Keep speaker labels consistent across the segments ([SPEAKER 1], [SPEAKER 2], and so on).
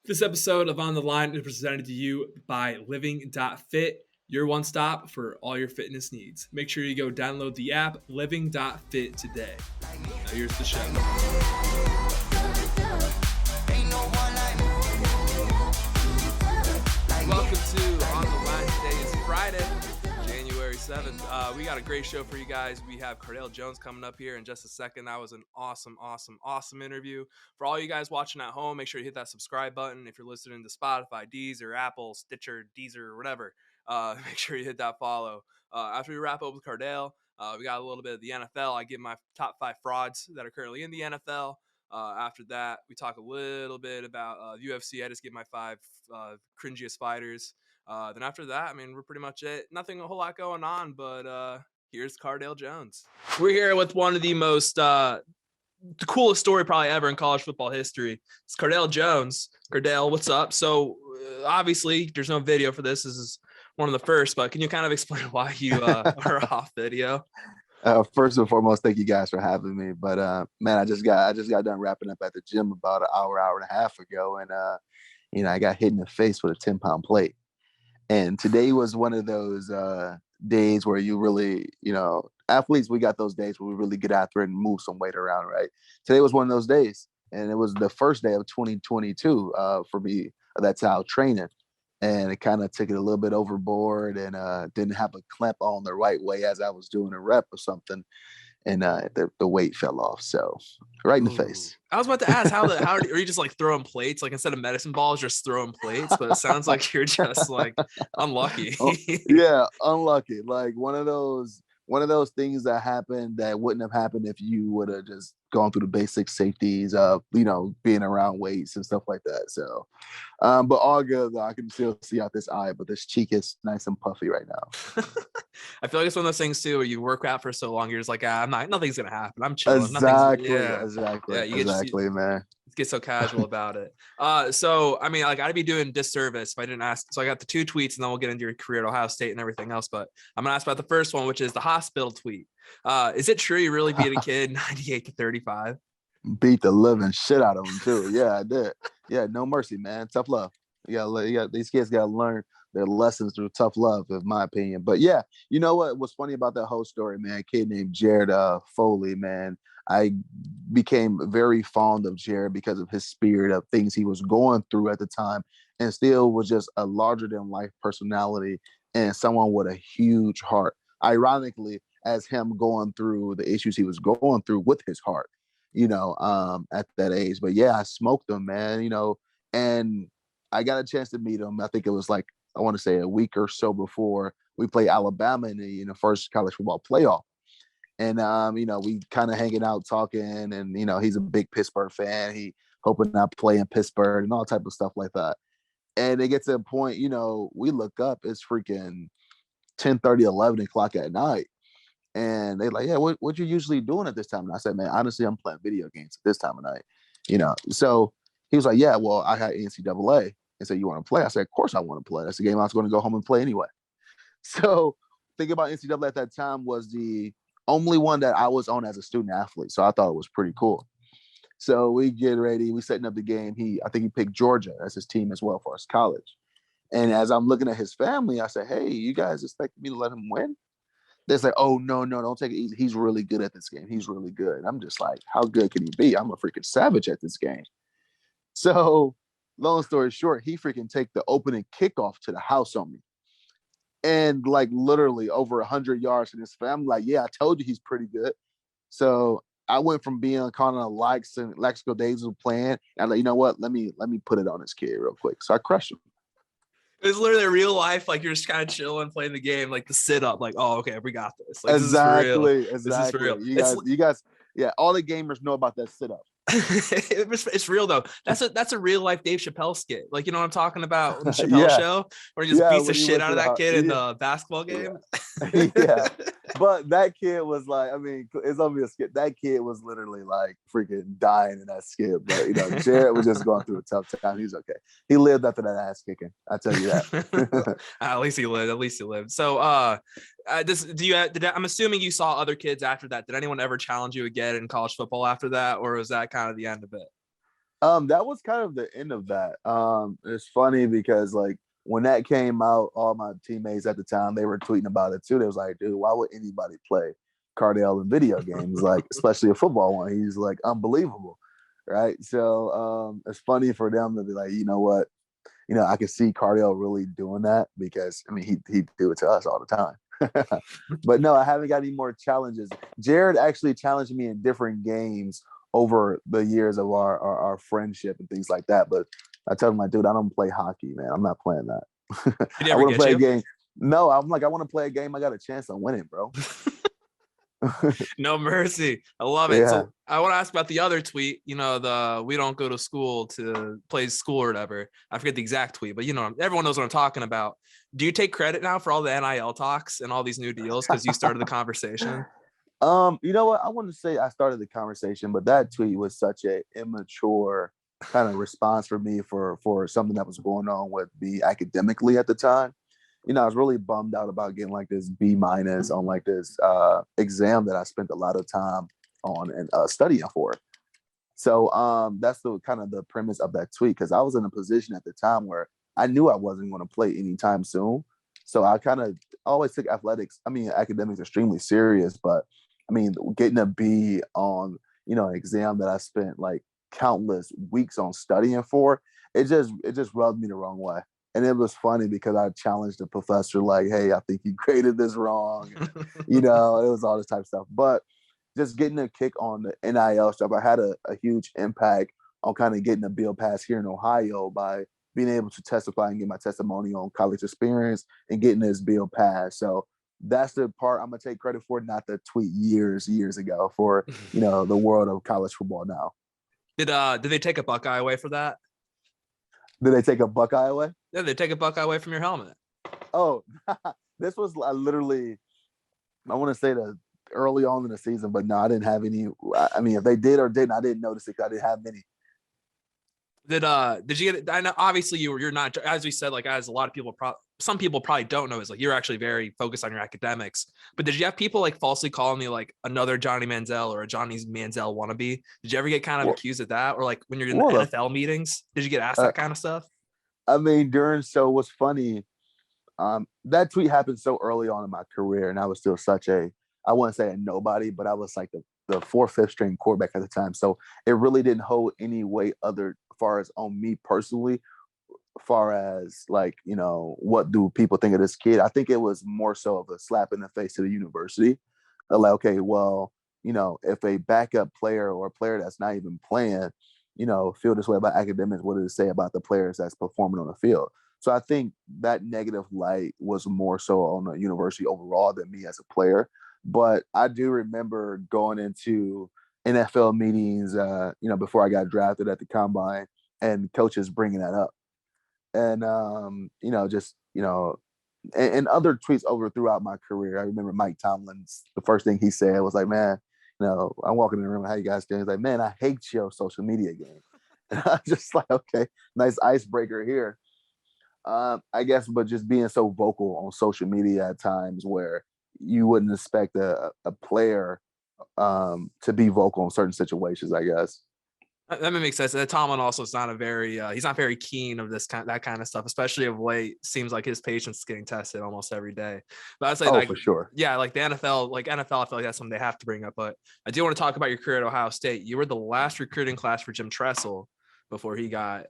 [SPEAKER 1] This episode of On the Line is presented to you by Living.fit, your one stop for all your fitness needs. Make sure you go download the app Living.fit today. Now here's the show. Welcome to On the Line. Today is Friday, January 7th. We got a great show for you guys. We have Cardale Jones coming up here in just a second. That was an awesome interview. For all you guys watching at home, make sure you hit that subscribe button. If you're listening to Spotify, Deezer, Apple, Stitcher, Deezer, whatever, make sure you hit that follow. After we wrap up with Cardale, we got a little bit of the NFL. I give my top 5 frauds that are currently in the NFL. After that, we talk a little bit about UFC. I just give my 5 cringiest fighters. Then after that, I mean, we're pretty much it. Nothing a whole lot going on, but here's Cardale Jones. We're here with one of the most the coolest story probably ever in college football history. It's Cardale Jones. Cardale, what's up? So obviously, there's no video for this. This is one of the first, but can you kind of explain why you are off video?
[SPEAKER 2] First and foremost, thank you guys for having me. But man, I just got done wrapping up at the gym about an hour and a half ago, and I got hit in the face with a 10-pound plate. And today was one of those days where you really, athletes, we got those days where we really get after it and move some weight around, right? Today was one of those days, and it was the first day of 2022 for me. That's how training. And it kind of took it a little bit overboard and didn't have a clamp on the right way as I was doing a rep or something. And the weight fell off. So right in the face.
[SPEAKER 1] I was about to ask, how are you just like throwing plates? Like instead of medicine balls, just throwing plates? But it sounds like you're just like unlucky.
[SPEAKER 2] Yeah, unlucky. Like one of those things that happened that wouldn't have happened if you would have just gone through the basic safeties of, being around weights and stuff like that. So, but all good though. I can still see out this eye, but this cheek is nice and puffy right now.
[SPEAKER 1] I feel like it's one of those things too, where you work out for so long, you're just like, nothing's going to happen. I'm chilling.
[SPEAKER 2] Exactly.
[SPEAKER 1] Yeah,
[SPEAKER 2] Man.
[SPEAKER 1] Get so casual about it. So I mean, like I'd be doing disservice if I didn't ask. So I got the 2 tweets, and then we'll get into your career at Ohio State and everything else. But I'm gonna ask about the first one, which is the hospital tweet. Is it true you really beat a kid 98-35?
[SPEAKER 2] Beat the living shit out of him too. Yeah, I did. Yeah, no mercy, man. Tough love. These kids gotta learn their lessons through tough love, in my opinion. But yeah, you know what was funny about that whole story, man? A kid named Jared Foley, man. I became very fond of Jared because of his spirit of things he was going through at the time, and still was just a larger than life personality and someone with a huge heart. Ironically, as him going through the issues he was going through with his heart, at that age. But yeah, I smoked him, man, and I got a chance to meet him. I think it was like, I want to say a week or so before we played Alabama in the first college football playoff. And, we kind of hanging out talking, and, he's a big Pittsburgh fan. He hoping I play in Pittsburgh and all type of stuff like that. And it gets to a point, we look up, it's freaking 10:30, 11 o'clock at night. And they're like, yeah, what you usually doing at this time? And I said, man, honestly, I'm playing video games at this time of night, So he was like, yeah, well, I had NCAA. And said, you want to play? I said, of course I want to play. That's the game I was going to go home and play anyway. So thinking about NCAA at that time was the only one that I was on as a student athlete. So I thought it was pretty cool. So we get ready. We setting up the game. I think he picked Georgia as his team as well for his college. And as I'm looking at his family, I said, hey, you guys expect me to let him win? They're like, oh, no, don't take it easy. He's really good at this game. He's really good. And I'm just like, how good can he be? I'm a freaking savage at this game. So long story short, he freaking take the opening kickoff to the house on me. And like literally over 100 yards from his family. Like, yeah, I told you he's pretty good. So I went from being kind of like some Lexico Days was playing. And I'm like, you know what? Let me put it on this kid real quick. So I crushed him.
[SPEAKER 1] It was literally real life. Like you're just kind of chilling, playing the game, like the sit up. Like, oh, okay, we got this. Like,
[SPEAKER 2] exactly.
[SPEAKER 1] This is for real.
[SPEAKER 2] You guys, yeah. All the gamers know about that sit up.
[SPEAKER 1] It's real though. That's a real life Dave Chappelle skit. Like, you know what I'm talking about on the Chappelle show, where he just beats the shit out of that kid in the basketball game.
[SPEAKER 2] Yeah. But that kid was like, I mean, it's only a skit. That kid was literally like freaking dying in that skit. But Jared was just going through a tough time. He's okay. He lived after that ass kicking. I tell you that.
[SPEAKER 1] At least he lived. So I'm assuming you saw other kids after that. Did anyone ever challenge you again in college football after that, or was that kind of the end of it?
[SPEAKER 2] That was kind of the end of that. It's funny because like when that came out, all my teammates at the time, they were tweeting about it too. They was like, dude, why would anybody play Cardale in video games? Like, especially a football one. He's like unbelievable. Right. So it's funny for them to be like, you know what? I can see Cardale really doing that because I mean he do it to us all the time. But no, I haven't got any more challenges. Jared actually challenged me in different games over the years of our friendship and things like that. But I tell him like, dude, I don't play hockey, man. I'm not playing that.
[SPEAKER 1] Did he
[SPEAKER 2] I
[SPEAKER 1] ever
[SPEAKER 2] want to
[SPEAKER 1] get
[SPEAKER 2] play a
[SPEAKER 1] you?
[SPEAKER 2] game. No, I'm like, I want to play a game. I got a chance on winning, bro.
[SPEAKER 1] No mercy. I love it.
[SPEAKER 2] Yeah.
[SPEAKER 1] So I want to ask about the other tweet, the we don't go to school to play school or whatever. I forget the exact tweet, but everyone knows what I'm talking about. Do you take credit now for all the NIL talks and all these new deals because you started the conversation?
[SPEAKER 2] You know what? I wouldn't say I started the conversation, but that tweet was such a immature kind of response for me for something that was going on with me academically at the time. I was really bummed out about getting like this B minus on like this exam that I spent a lot of time on and studying for. So that's the kind of the premise of that tweet because I was in a position at the time where I knew I wasn't going to play anytime soon. So I kind of always took academics extremely serious, but I mean, getting a B on, an exam that I spent like countless weeks on studying for, it just rubbed me the wrong way. And it was funny because I challenged the professor, like, hey, I think you graded this wrong. And, it was all this type of stuff. But just getting a kick on the NIL stuff, I had a huge impact on kind of getting a bill passed here in Ohio by being able to testify and get my testimony on college experience and getting this bill passed. So that's the part I'm gonna take credit for, not the tweet years ago for the world of college football now.
[SPEAKER 1] Did they take a Buckeye away for that?
[SPEAKER 2] Did they take a Buckeye away?
[SPEAKER 1] Yeah, they take a Buckeye away from your helmet.
[SPEAKER 2] Oh, this was literally, I want to say that early on in the season, but no, I didn't have any. I mean, if they did or didn't, I didn't notice it. I didn't have many.
[SPEAKER 1] Did you get it? I know obviously you're not, as we said, like as a lot of people some people probably don't know, is like you're actually very focused on your academics. But did you have people like falsely calling you like another Johnny Manziel or a Johnny Manziel wannabe? Did you ever get kind of accused of that? Or like when you're in NFL meetings, did you get asked that kind of stuff?
[SPEAKER 2] I mean, what's funny, that tweet happened so early on in my career, and I was still such I wouldn't say a nobody, but I was like the fourth, fifth string quarterback at the time. So it really didn't hold any weight other far as on me personally, far as like, what do people think of this kid? I think it was more so of a slap in the face to the university. Like, okay, well, if a backup player or a player that's not even playing, feel this way about academics, what does it say about the players that's performing on the field? So I think that negative light was more so on the university overall than me as a player. But I do remember going into NFL meetings, before I got drafted at the combine, and coaches bringing that up, and and other tweets over throughout my career. I remember Mike Tomlin's the first thing he said was like, "Man, I'm walking in the room. How you guys doing?" He's like, "Man, I hate your social media game." And I'm just like, okay, nice icebreaker here. I guess, but just being so vocal on social media at times where you wouldn't expect a player to be vocal in certain situations, I guess.
[SPEAKER 1] That makes sense. Tomlin also is not he's not very keen of that kind of stuff, especially of late. Seems like his patience is getting tested almost every day. But I'd say, like,
[SPEAKER 2] for sure.
[SPEAKER 1] Yeah, like the NFL, I feel like that's something they have to bring up. But I do want to talk about your career at Ohio State. You were the last recruiting class for Jim Tressel before he got,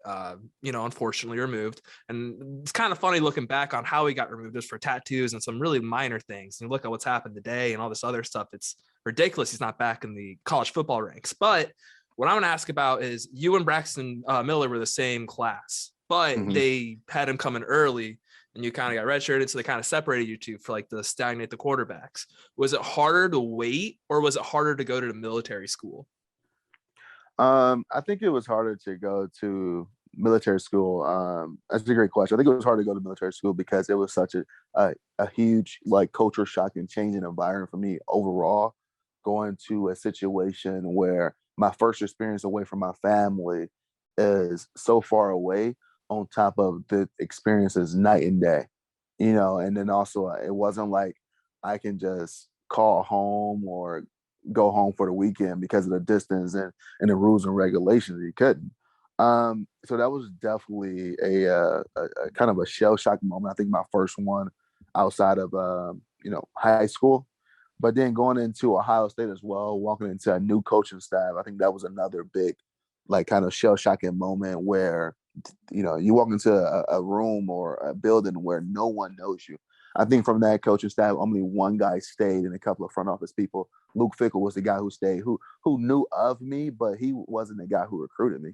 [SPEAKER 1] unfortunately removed. And it's kind of funny looking back on how he got removed, just for tattoos and some really minor things. And you look at what's happened today and all this other stuff. It's ridiculous he's not back in the college football ranks. But what I'm going to ask about is you and Braxton Miller were the same class, but they had him coming early and you kind of got redshirted. So they kind of separated you two for like the stagnate the quarterbacks. Was it harder to wait or was it harder to go to the military school?
[SPEAKER 2] I think it was harder to go to military school. That's a great question. I think it was hard to go to military school because it was such a huge like culture shock and changing environment for me overall, going to a situation where my first experience away from my family is so far away on top of the experiences night and day, and then also it wasn't like I can just call home or go home for the weekend because of the distance and the rules and regulations. You couldn't. So that was definitely a kind of a shell shock moment. I think my first one outside of high school, but then going into Ohio State as well, walking into a new coaching staff, I think that was another big, like, kind of shell shocking moment where you walk into a room or a building where no one knows you. I think from that coaching staff, only one guy stayed, and a couple of front office people. Luke Fickle was the guy who stayed, who knew of me, but he wasn't the guy who recruited me.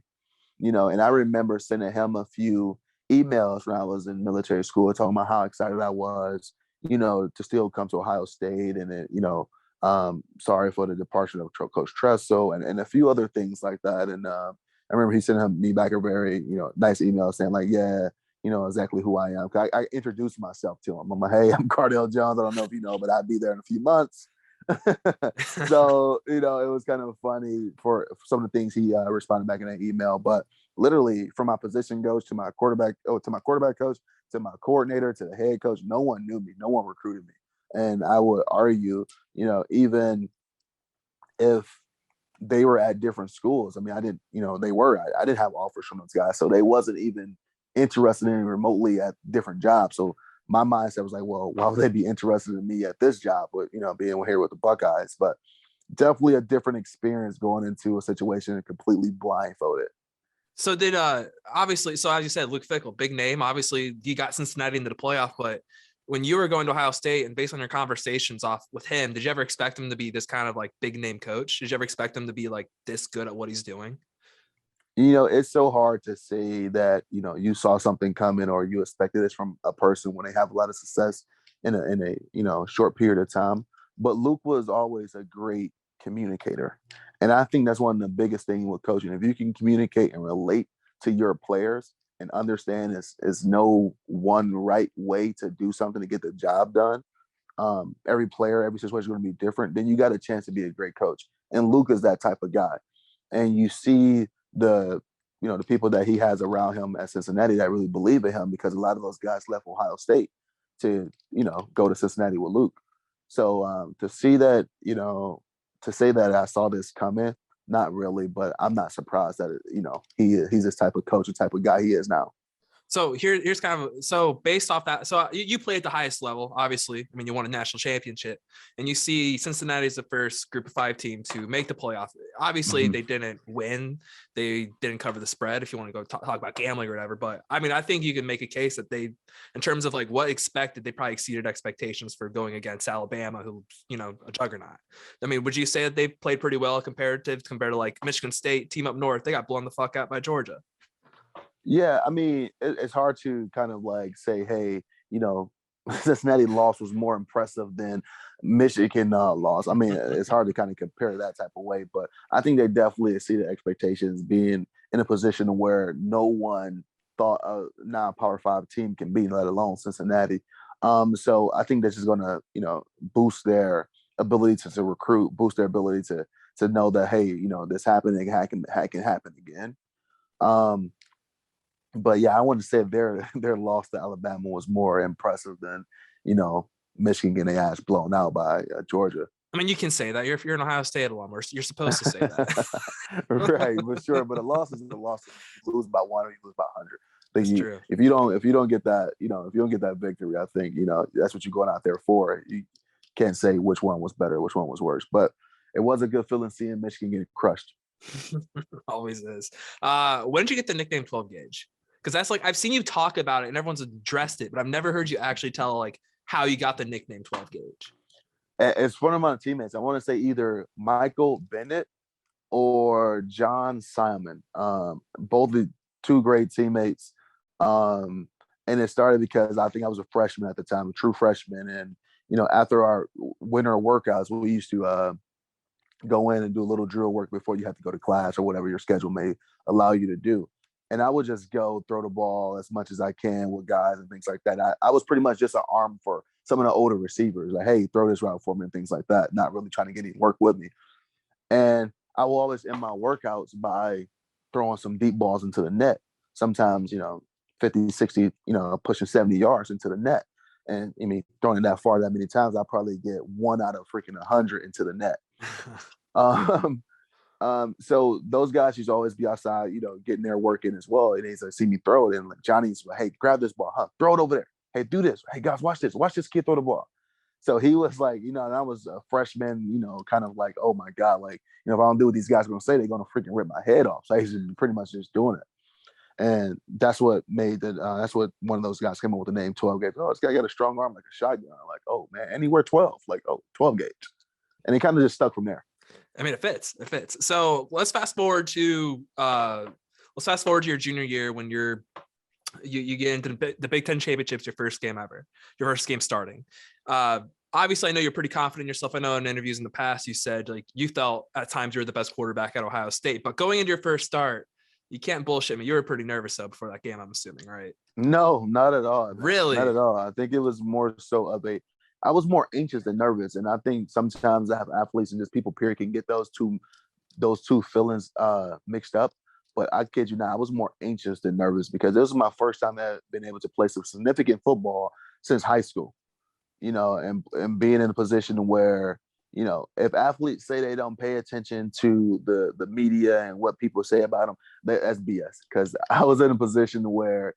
[SPEAKER 2] And I remember sending him a few emails when I was in military school talking about how excited I was, to still come to Ohio State, and then, sorry for the departure of Coach Tressel, and a few other things like that. And I remember he sent me back a very, nice email saying like, yeah, exactly who I am. I introduced myself to him. I'm like, hey, I'm Cardale Jones. I don't know if you know, but I'll be there in a few months. So it was kind of funny for some of the things he responded back in that email. But literally, from my position coach to my quarterback, to my quarterback coach, to my coordinator, to the head coach, no one knew me, no one recruited me. And I would argue, even if they were at different schools, I mean, I didn't, I didn't have offers from those guys, so they wasn't even interested in remotely at different jobs. So my mindset was like, well, why would they be interested in me at this job with, being here with the Buckeyes? But definitely a different experience going into a situation and completely blindfolded.
[SPEAKER 1] So did obviously, so as you said, Luke Fickell, big name. Obviously, you got Cincinnati into the playoff, but when you were going to Ohio State and based on your conversations off with him, did you ever expect him to be this kind of like big name coach? Did you ever expect him to be like this good at what he's doing?
[SPEAKER 2] It's so hard to say that, you saw something coming or you expected this from a person when they have a lot of success in a short period of time. But Luke was always a great communicator. And I think that's one of the biggest things with coaching. If you can communicate and relate to your players and understand is no one right way to do something to get the job done. Every player, every situation is going to be different. Then you got a chance to be a great coach. And Luke is that type of guy. And you see the people that he has around him at Cincinnati that really believe in him, because a lot of those guys left Ohio State to go to Cincinnati with Luke. So to see that, to say that I saw this coming, not really, but I'm not surprised that he's this type of coach, the type of guy he is now.
[SPEAKER 1] So here's kind of, so based off that, so you play at the highest level, obviously. I mean, you won a national championship, and you see Cincinnati is the first Group of 5 team to make the playoff. Obviously, They didn't win, they didn't cover the spread. If you want to go talk about gambling or whatever, but I mean, I think you can make a case that they, in terms of like what expected, they probably exceeded expectations for going against Alabama, who a juggernaut. I mean, would you say that they played pretty well compared to like Michigan State, team up north? They got blown the fuck out by Georgia.
[SPEAKER 2] Yeah, I mean, it's hard to kind of like say, hey, Cincinnati loss was more impressive than Michigan loss. I mean, it's hard to kind of compare that type of way, but I think they definitely exceeded expectations, being in a position where no one thought a non-Power 5 team can be, let alone Cincinnati. So I think this is going to, boost their ability to recruit, boost their ability to know that, hey, this happened, it can happen again. But yeah, I want to say their loss to Alabama was more impressive than Michigan getting their ass blown out by Georgia.
[SPEAKER 1] I mean, you can say that you're an Ohio State alum. You're supposed to say that,
[SPEAKER 2] right? But sure, but a loss is a loss. You lose by 1 or you lose by 100.
[SPEAKER 1] That's true.
[SPEAKER 2] If you don't get that, if you don't get that victory, I think that's what you're going out there for. You can't say which one was better, which one was worse. But it was a good feeling seeing Michigan get crushed.
[SPEAKER 1] Always is. When did you get the nickname 12 gauge? Because that's like, I've seen you talk about it and everyone's addressed it, but I've never heard you actually tell like how you got the nickname 12 gauge.
[SPEAKER 2] It's one of my teammates. I want to say either Michael Bennett or John Simon. Both the two great teammates. And it started because I think I was a freshman at the time, a true freshman. And, after our winter workouts, we used to go in and do a little drill work before you have to go to class or whatever your schedule may allow you to do. And I would just go throw the ball as much as I can with guys and things like that. I was pretty much just an arm for some of the older receivers. Like, hey, throw this route for me and things like that. Not really trying to get any work with me. And I will always end my workouts by throwing some deep balls into the net. Sometimes, 50, 60, pushing 70 yards into the net. And I mean, throwing it that far that many times, I probably get 1 out of freaking 100 into the net. So those guys used to always be outside, getting there working as well. And he's like, see me throw it. And like Johnny's like, hey, grab this ball, huh? Throw it over there. Hey, do this. Hey, guys, watch this. Watch this kid throw the ball. So he was like, and I was a freshman, kind of like, oh my God, like, if I don't do what these guys are gonna say, they're gonna freaking rip my head off. So he's pretty much just doing it. And that's what made that's what one of those guys came up with the name 12 gauge. Oh, this guy got a strong arm like a shotgun. I'm like, oh man, and he wear 12, like, oh, 12 gauge. And he kind of just stuck from there.
[SPEAKER 1] I mean, it fits. So let's fast forward to your junior year when you get into the Big Ten championships, your first game ever, your first game starting. Obviously, I know you're pretty confident in yourself. I know in interviews in the past, you said like you felt at times you were the best quarterback at Ohio State, but going into your first start, you can't bullshit me. You were pretty nervous though before that game, I'm assuming, right?
[SPEAKER 2] No, not at all.
[SPEAKER 1] Really?
[SPEAKER 2] Not at all. I think it was more so I was more anxious than nervous. And I think sometimes I have athletes and just people period can get those two feelings mixed up. But I kid you not, I was more anxious than nervous because this was my first time that I've been able to play some significant football since high school, and being in a position where, if athletes say they don't pay attention to the media and what people say about them, that's BS. Because I was in a position where,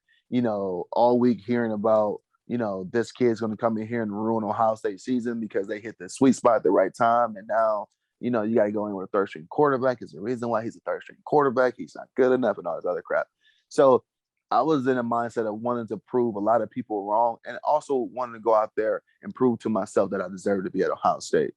[SPEAKER 2] all week hearing about, this kid's going to come in here and ruin Ohio State season because they hit the sweet spot at the right time. And now, you got to go in with a third string quarterback. Is the reason why he's a third string quarterback. He's not good enough and all this other crap. So I was in a mindset of wanting to prove a lot of people wrong and also wanting to go out there and prove to myself that I deserve to be at Ohio State.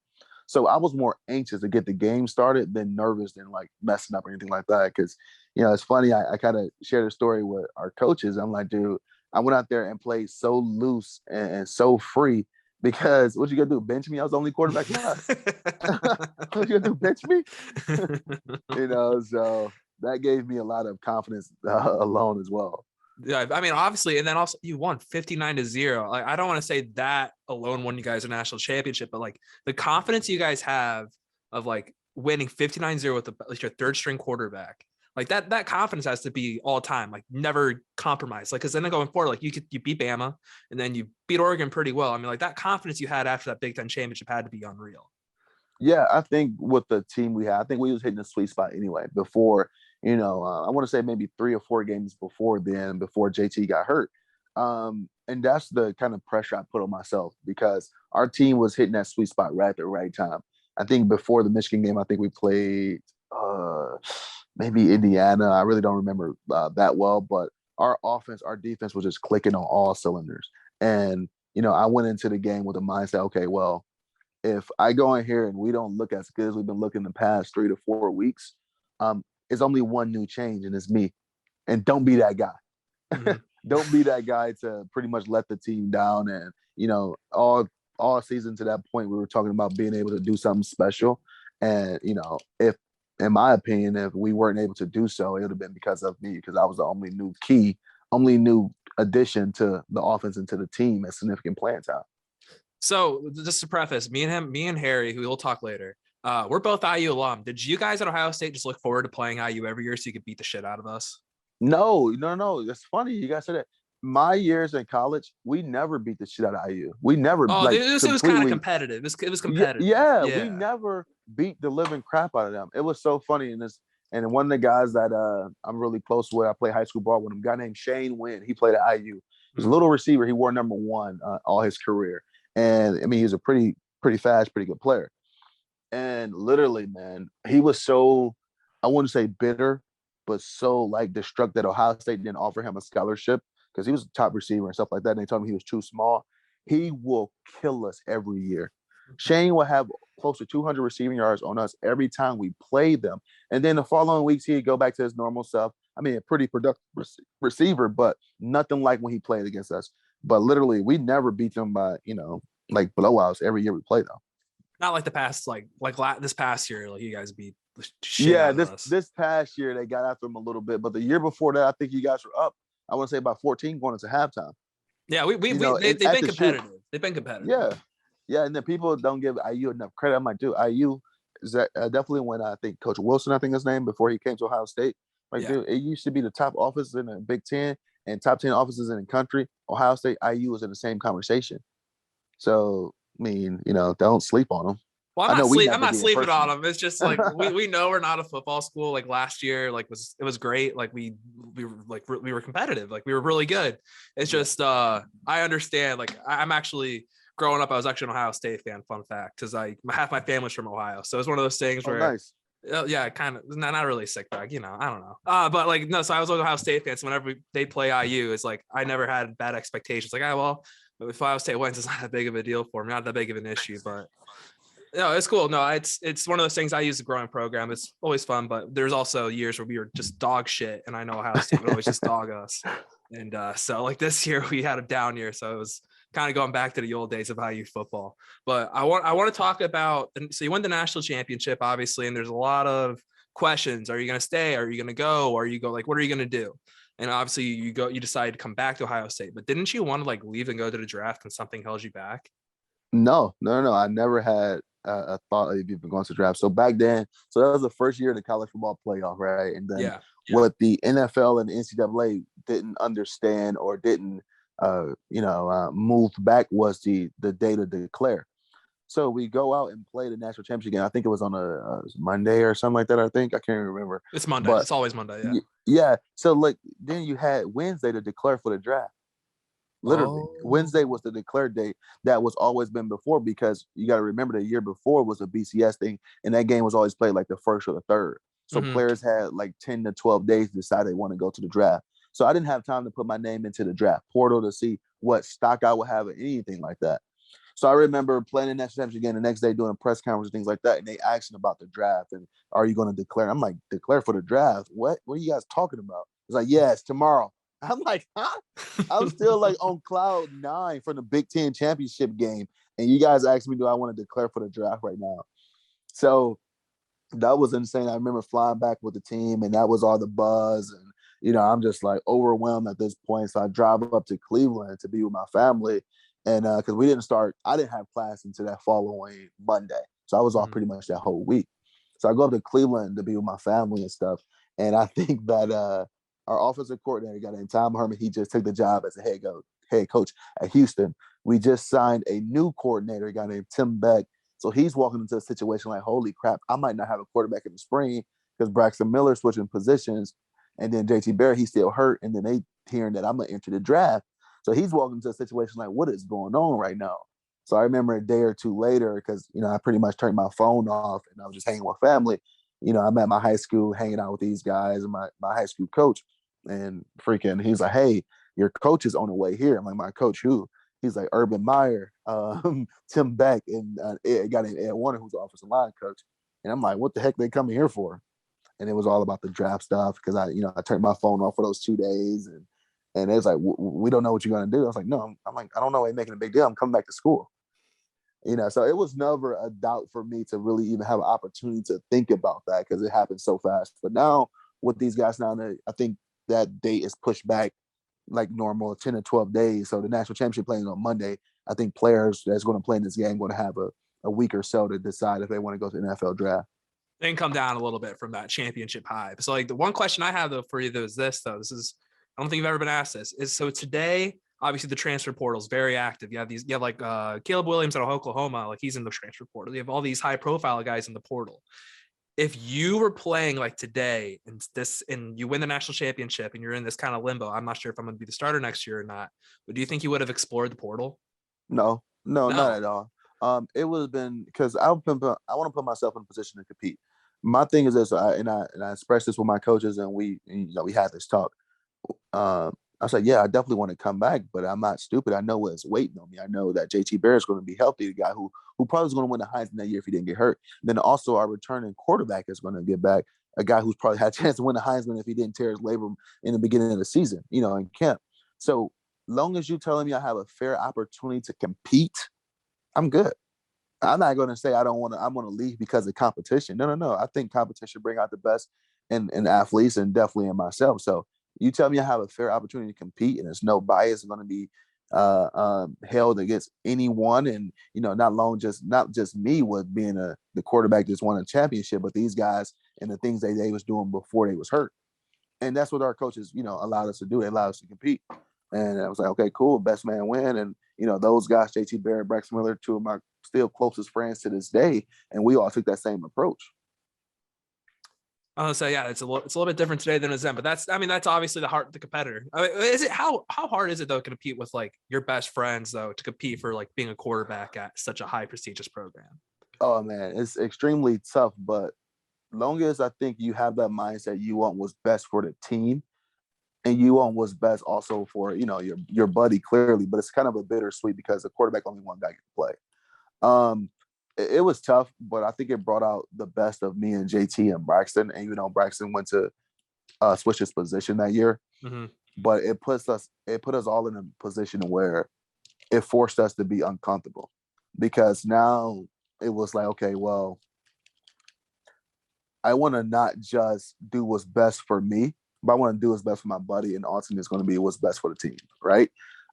[SPEAKER 2] So I was more anxious to get the game started than nervous than like messing up or anything like that. Because, it's funny. I kind of shared a story with our coaches. I'm like, dude, I went out there and played so loose and so free because what you gonna do? Bench me? I was the only quarterback left. What you gonna do? Bench me? So that gave me a lot of confidence alone as well.
[SPEAKER 1] Yeah, I mean, obviously, and then also you won 59-0. Like, I don't want to say that alone won you guys a national championship, but like the confidence you guys have of like winning 59-0 with your third string quarterback, like that confidence has to be all time, like never compromise. Like, because then going forward, like you beat Bama and then you beat Oregon pretty well. I mean, like that confidence you had after that Big Ten championship had to be unreal.
[SPEAKER 2] Yeah, I think with the team we had, I think we was hitting the sweet spot anyway before. I want to say maybe 3 or 4 games before then, before JT got hurt. And that's the kind of pressure I put on myself because our team was hitting that sweet spot right at the right time. I think before the Michigan game, I think we played maybe Indiana. I really don't remember that well, but our offense, our defense was just clicking on all cylinders. And, I went into the game with a mindset, okay, well, if I go in here and we don't look as good as we've been looking the past 3 to 4 weeks, it's only one new change, and it's me. And don't be that guy. Mm-hmm. Don't be that guy to pretty much let the team down. And, all season to that point, we were talking about being able to do something special. And, if, in my opinion, if we weren't able to do so, it would have been because of me, because I was the only new addition to the offense and to the team at significant playing time.
[SPEAKER 1] So just to preface, me and Harry, who we'll talk later, we're both IU alum. Did you guys at Ohio State just look forward to playing IU every year so you could beat the shit out of us?
[SPEAKER 2] No. It's funny you guys said that. My years in college, we never beat the shit out of IU. We never.
[SPEAKER 1] Oh, it was kind of competitive. It was competitive.
[SPEAKER 2] Yeah, we never beat the living crap out of them. It was so funny. And one of the guys that I'm really close with, I play high school ball with him, a guy named Shane Wynn. He played at IU. He was a little receiver. He wore number 1 all his career. And I mean, he's a pretty fast, pretty good player. And literally, man, he was so, I wouldn't say bitter, but so like destructive that Ohio State didn't offer him a scholarship because he was a top receiver and stuff like that. And they told him he was too small. He will kill us every year. Shane will have close to 200 receiving yards on us every time we played them. And then the following weeks, he'd go back to his normal self. I mean, a pretty productive receiver, but nothing like when he played against us. But literally, we never beat them by, like blowouts every year we play them.
[SPEAKER 1] Not like the past, like this past year, like you guys beat the shit out of us.
[SPEAKER 2] This past year they got after them a little bit, but the year before that, I think you guys were up. I want to say about 14 going into halftime.
[SPEAKER 1] Yeah, they've been competitive. They've been competitive.
[SPEAKER 2] Yeah, and then people don't give IU enough credit. I'm like, dude, IU is that definitely when I think Coach Wilson, I think his name, before he came to Ohio State. Dude, it used to be the top office in the Big Ten and top 10 offices in the country. Ohio State, IU was in the same conversation. So, I mean, don't sleep on them.
[SPEAKER 1] Well,
[SPEAKER 2] I know we
[SPEAKER 1] I'm
[SPEAKER 2] never
[SPEAKER 1] not
[SPEAKER 2] did
[SPEAKER 1] sleeping on
[SPEAKER 2] personally.
[SPEAKER 1] them. It's just like we know we're not a football school. Like last year, like it was great. Like we were competitive. Like we were really good. It's
[SPEAKER 2] Yeah.
[SPEAKER 1] just I understand. Like I'm actually growing up, I was actually an Ohio State fan. Fun fact, because half my family's from Ohio, so it's one of those things
[SPEAKER 2] Oh,
[SPEAKER 1] where
[SPEAKER 2] nice.
[SPEAKER 1] yeah, kind of not really a sick bag, you know. I don't know. But like no, so I was an Ohio State fan. So whenever they play IU, it's like I never had bad expectations. Like, well, if Ohio State wins, it's not that big of a deal for me, not that big of an issue. But no, it's cool. No, it's one of those things. I use the growing program. It's always fun, but there's also years where we were just dog shit, and I know Ohio State would always just dog us. And so like this year we had a down year, so it was kind of going back to the old days of IU football. But I want to talk about. So you won the national championship, obviously, and there's a lot of questions. Are you going to stay? Are you going to go? Are you go like what are you going to do? And obviously you decided to come back to Ohio State, but didn't you want to like leave and go to the draft and something held you back?
[SPEAKER 2] No. I never had a thought of even going to draft. So back then, so that was the first year of the college football playoff, right? And then
[SPEAKER 1] Yeah.
[SPEAKER 2] what the NFL and the NCAA didn't understand or didn't, move back was the day to declare. So we go out and play the national championship game. I think it was on a Monday or something like that. I think I can't remember.
[SPEAKER 1] It's Monday.
[SPEAKER 2] But
[SPEAKER 1] It's always Monday. Yeah.
[SPEAKER 2] yeah. So like then you had Wednesday to declare for the draft. Literally,
[SPEAKER 1] Oh.
[SPEAKER 2] Wednesday was the declared date that was always been before because you got to remember the year before was a BCS thing, and that game was always played like the first or the third. So
[SPEAKER 1] Mm-hmm.
[SPEAKER 2] players had like 10 to 12 days to decide they want to go to the draft. So I didn't have time to put my name into the draft portal to see what stock I would have or anything like that. So I remember playing the national championship game the next day doing a press conference and things like that, and they asking about the draft and are you going to declare? I'm like, declare for the draft? What? What are you guys talking about? It's like, yes, tomorrow. I'm like, huh? I'm still like on cloud 9 from the Big Ten championship game, and you guys asked me, do I want to declare for the draft right now? So that was insane. I remember flying back with the team, and that was all the buzz, and I'm just like overwhelmed at this point. So I drive up to Cleveland to be with my family, and because I didn't have class until that following Monday, so I was off
[SPEAKER 1] Mm-hmm.
[SPEAKER 2] pretty much that whole week. So I go up to Cleveland to be with my family and stuff, and I think that our offensive coordinator, guy named Tom Herman, he just took the job as a head coach at Houston. We just signed a new coordinator, a guy named Tim Beck. So he's walking into a situation like, holy crap, I might not have a quarterback in the spring because Braxton Miller switching positions, and then JT Barrett, he's still hurt, and then they hearing that I'm gonna enter the draft. So he's walking into a situation like, what is going on right now? So I remember a day or two later, because I pretty much turned my phone off and I was just hanging with family. I'm at my high school hanging out with these guys and my high school coach, and freaking he's like, hey, your coach is on the way here. I'm like, my coach who? He's like Urban Meyer, Tim Beck, and a guy named Ed Warner, who's the offensive line coach. And I'm like, what the heck they coming here for? And it was all about the draft stuff because I turned my phone off for those 2 days, and it's like we don't know what you're gonna do. I was like, no, I'm like, I don't know why you're making a big deal. I'm coming back to school. So it was never a doubt for me to really even have an opportunity to think about that because it happened so fast. But now with these guys now, I think that date is pushed back like normal 10 or 12 days. So the national championship playing on Monday. I think players that's going to play in this game going to have a week or so to decide if they want to go to the NFL draft.
[SPEAKER 1] Then come down a little bit from that championship hype. So like the one question I have though for you though is this though. This is I don't think you've ever been asked this. Is so today, obviously the transfer portal is very active. You have like Caleb Williams out of Oklahoma, like he's in the transfer portal. You have all these high profile guys in the portal. If you were playing like today and you win the national championship and you're in this kind of limbo, I'm not sure if I'm going to be the starter next year or not. But do you think you would have explored the portal?
[SPEAKER 2] No, not
[SPEAKER 1] No.
[SPEAKER 2] at all. It would have been because I want to put myself in a position to compete. My thing is this, I expressed this with my coaches, and we had this talk. I said, yeah, I definitely want to come back, but I'm not stupid. I know what's waiting on me. I know that JT Barrett's going to be healthy, the guy who probably is going to win the Heisman that year if he didn't get hurt. Then also our returning quarterback is going to get back, a guy who's probably had a chance to win the Heisman if he didn't tear his labrum in the beginning of the season, in camp. So long as you telling me I have a fair opportunity to compete, I'm good. I'm not going to say I want to leave because of competition. No. I think competition bring out the best in athletes and definitely in myself. So you tell me I have a fair opportunity to compete and there's no bias going to be held against anyone. And, not just me with being the quarterback that's won a championship, but these guys and the things they was doing before they was hurt. And that's what our coaches, allowed us to do. They allowed us to compete. And I was like, okay, cool. Best man win. And, those guys, JT Barrett, Braxton Miller, two of my still closest friends to this day, and we all took that same approach.
[SPEAKER 1] I was gonna say, yeah, it's a little bit different today than it was then, but that's obviously the competitor. I mean, is it how hard is it though to compete with like your best friends though, to compete for like being a quarterback at such a high prestigious program?
[SPEAKER 2] Oh man, it's extremely tough, but long as I think you have that mindset, you want what's best for the team, and you want what's best also for your buddy clearly. But it's kind of a bittersweet because the quarterback only one guy can play. It was tough, but I think it brought out the best of me and JT and Braxton. And Braxton went to switch his position that year, but it put us all in a position where it forced us to be uncomfortable, because now it was like, okay, well, I want to not just do what's best for me, but I want to do what's best for my buddy, and ultimately it's going to be what's best for the team, right?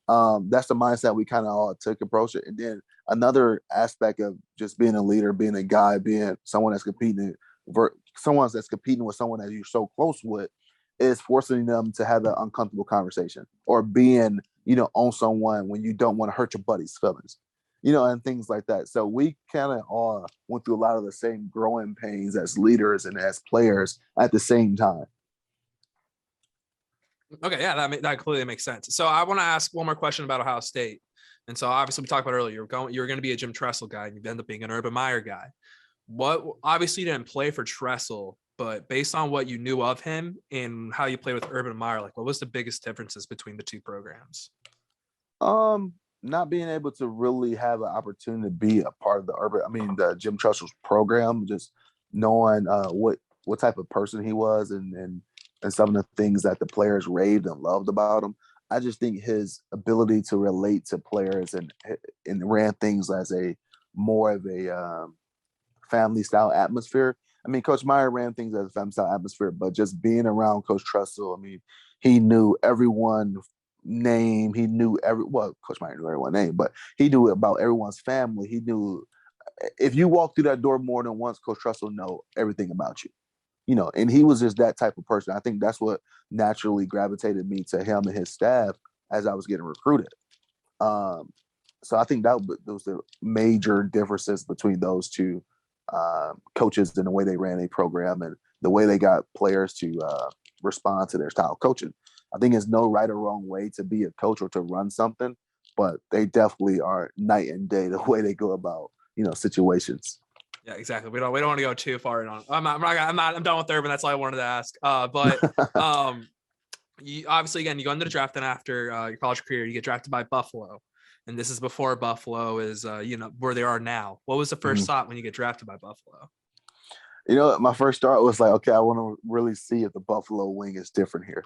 [SPEAKER 2] That's the mindset we kind of all took approach it. And then another aspect of just being a leader, being a guy, being someone that's competing with someone that you're so close with, is forcing them to have an uncomfortable conversation, or being, on someone when you don't want to hurt your buddy's feelings, and things like that. So we kind of all went through a lot of the same growing pains as leaders and as players at the same time.
[SPEAKER 1] Okay, yeah, that clearly makes sense. So I want to ask one more question about Ohio State. And so obviously we talked about earlier, you were going to be a Jim Tressel guy, and you end up being an Urban Meyer guy. What, obviously you didn't play for Tressel, but based on what you knew of him and how you played with Urban Meyer, like what was the biggest differences between the two programs?
[SPEAKER 2] Not being able to really have an opportunity to be a part of the Jim Tressel's program, just knowing what type of person he was, and some of the things that the players raved and loved about him. I just think his ability to relate to players and ran things as a more of a family style atmosphere. I mean, Coach Meyer ran things as a family style atmosphere, but just being around Coach Tressel, he knew everyone name. Coach Meyer knew everyone's name, but he knew about everyone's family. He knew if you walk through that door more than once, Coach Tressel know everything about you. And he was just that type of person. I think that's what naturally gravitated me to him and his staff as I was getting recruited. So I think those the major differences between those two coaches and the way they ran a program and the way they got players to respond to their style of coaching. I think there's no right or wrong way to be a coach or to run something, but they definitely are night and day the way they go about situations.
[SPEAKER 1] Yeah, exactly. We don't want to go too far in on. I'm done with Urban. That's all I wanted to ask. But you obviously, again, you go into the draft, and after your college career, you get drafted by Buffalo, and this is before Buffalo is where they are now. What was the first thought when you get drafted by Buffalo?
[SPEAKER 2] My first thought was like, okay, I want to really see if the Buffalo wing is different here.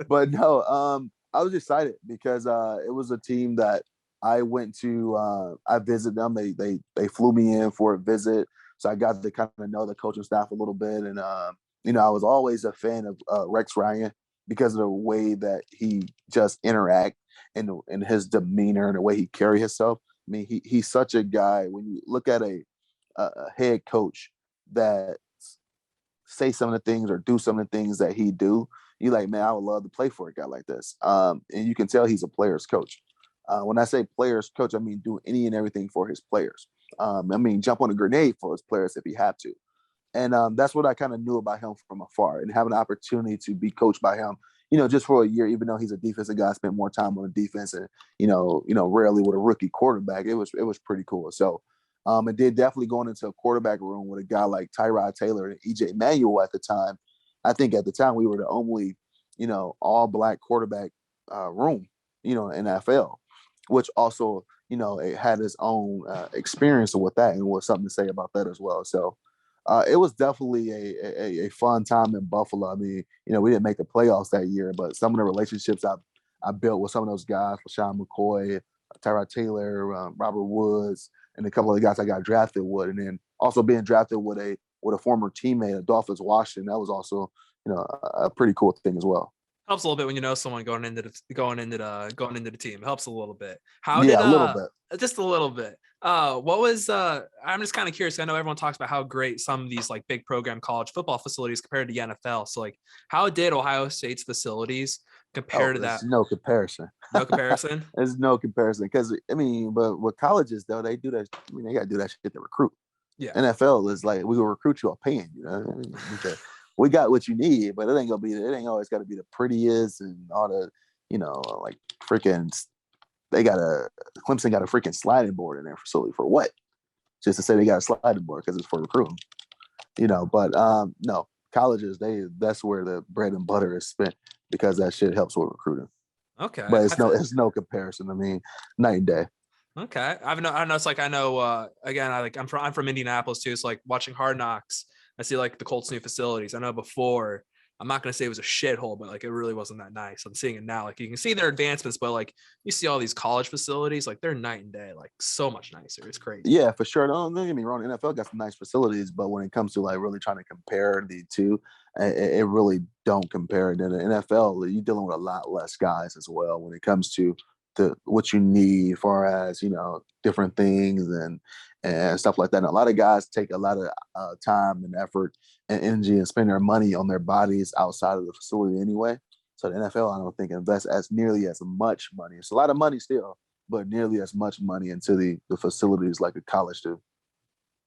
[SPEAKER 2] But no, I was excited because it was a team that I went to. I visited them. They flew me in for a visit, so I got to kind of know the coaching staff a little bit. And I was always a fan of Rex Ryan because of the way that he just interact and his demeanor and the way he carry himself. I mean, he's such a guy. When you look at a head coach that say some of the things or do some of the things that he do, you like, man, I would love to play for a guy like this. And you can tell he's a player's coach. When I say player's coach, I mean do any and everything for his players. Jump on a grenade for his players if he had to. And that's what I kind of knew about him from afar, and having an opportunity to be coached by him, just for a year, even though he's a defensive guy, spent more time on the defense and, rarely with a rookie quarterback. It was pretty cool. So and then definitely going into a quarterback room with a guy like Tyrod Taylor and EJ Manuel at the time. I think at the time we were the only, all black quarterback room, in NFL, which also, it had its own experience with that and was something to say about that as well. So it was definitely a fun time in Buffalo. I mean, we didn't make the playoffs that year, but some of the relationships I built with some of those guys, LaShawn McCoy, Tyrod Taylor, Robert Woods, and a couple of the guys I got drafted with, and then also being drafted with a former teammate, Adolphus Washington, that was also a pretty cool thing as well.
[SPEAKER 1] Helps a little bit when you know someone going into the team. It helps a little bit. How did
[SPEAKER 2] Yeah, a little bit.
[SPEAKER 1] just a little bit. What was I'm just kind of curious. I know everyone talks about how great some of these like big program college football facilities compared to the NFL. So like how did Ohio State's facilities compare
[SPEAKER 2] Oh,
[SPEAKER 1] to
[SPEAKER 2] there's
[SPEAKER 1] that?
[SPEAKER 2] no comparison.
[SPEAKER 1] No comparison?
[SPEAKER 2] There's no comparison because I mean, but with colleges though, they do that. I mean, they got to do that shit to recruit.
[SPEAKER 1] Yeah.
[SPEAKER 2] NFL is like we will recruit you or paying you. Know? I mean, okay, we got what you need, but it ain't gonna be. It ain't always got to be the prettiest and all the, like freaking. They got Clemson got a freaking sliding board in their facility for what? Just to say they got a sliding board because it's for recruiting. But no, colleges that's where the bread and butter is spent because that shit helps with recruiting.
[SPEAKER 1] Okay.
[SPEAKER 2] But it's no comparison. I mean, night and day.
[SPEAKER 1] Okay. I know it's like I know again, I'm from Indianapolis too. So like watching Hard Knocks, I see like the Colts new facilities. I know before, I'm not gonna say it was a shithole, but like it really wasn't that nice. I'm seeing it now. Like you can see their advancements, but like you see all these college facilities, like they're night and day, like so much nicer. It's crazy.
[SPEAKER 2] Yeah, for sure. Don't get me wrong. The NFL got some nice facilities, but when it comes to like really trying to compare the two, it really don't compare. In the NFL, you're dealing with a lot less guys as well when it comes to what you need, as far as different things and stuff like that. And a lot of guys take a lot of time and effort and energy and spend their money on their bodies outside of the facility anyway. So the NFL, I don't think invests as nearly as much money. It's a lot of money still, but nearly as much money into the facilities like a college do.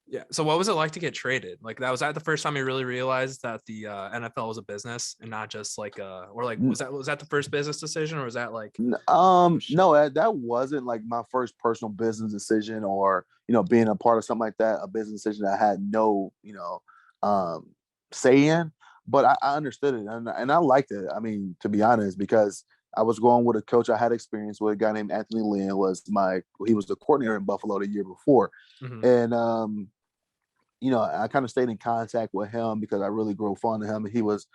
[SPEAKER 1] Yeah. So what was it like to get traded? Like that was that the first time you really realized that the NFL was a business and not just like or like was that the first business decision or was that like
[SPEAKER 2] No, that wasn't like my first personal business decision or being a part of something like that, a business decision that I had no um say in, but I understood it and I liked it. I mean, to be honest, because I was going with a coach I had experience with, a guy named Anthony Lynn. He was the coordinator in Buffalo the year before.
[SPEAKER 1] Mhm.
[SPEAKER 2] And I kind of stayed in contact with him because I really grew fond of him. He was,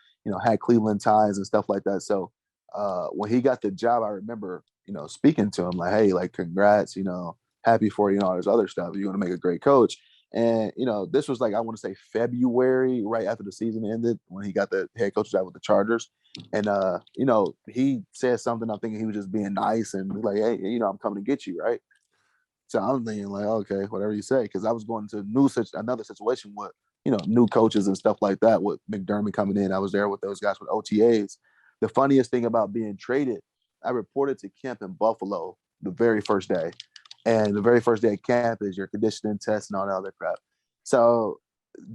[SPEAKER 2] had Cleveland ties and stuff like that. So when he got the job, I remember, speaking to him like, hey, like, congrats, happy for you, all this other stuff. You're going to make a great coach. And, this was like, I want to say February, right after the season ended, when he got the head coach job with the Chargers. And, he said something, I'm thinking he was just being nice and like, hey, I'm coming to get you, right? So I'm thinking like, okay, whatever you say, because I was going to another situation with new coaches and stuff like that. With McDermott coming in, I was there with those guys with OTAs. The funniest thing about being traded, I reported to camp in Buffalo the very first day, and the very first day of camp is your conditioning test and all that other crap. So